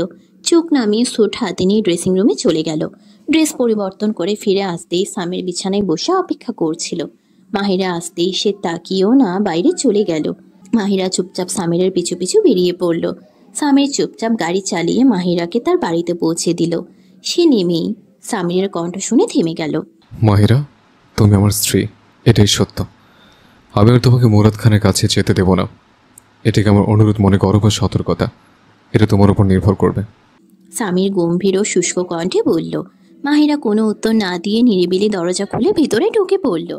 চোখ নামিয়ে স্যুট হাতে নিয়ে ড্রেসিং রুমে চলে গেল। ড্রেস পরিবর্তন করে ফিরে আসতেই সামির বিছানায় বসে অপেক্ষা করছিল। মাহিরা আসতেই সে তাকিয়েও না বাইরে চলে গেল। মাহিরা চুপচাপ সামিরের পিছু পিছু বেরিয়ে পড়ল। সামির চুপচাপ গাড়ি চালিয়ে মাহিরাকে তার বাড়িতে পৌঁছে দিল। সে নেমেই সামিরের কণ্ঠ শুনে থেমে গেল। মাহিরা, তুমি আমার স্ত্রী, এটাই সত্য। আমি আর তোমাকে মুরাদ খানের কাছে যেতে দেব না। এটাকে আমার অনুরোধ মনে করো বা সতর্কতা, এটা তোমার উপর নির্ভর করবে। সামির গম্ভীর ও শুষ্ক কণ্ঠে বলল। মাহিরা কোনো উত্তর না দিয়ে নিরিবিলি দরজা খুলে ভিতরে ঢুকে পড়ল।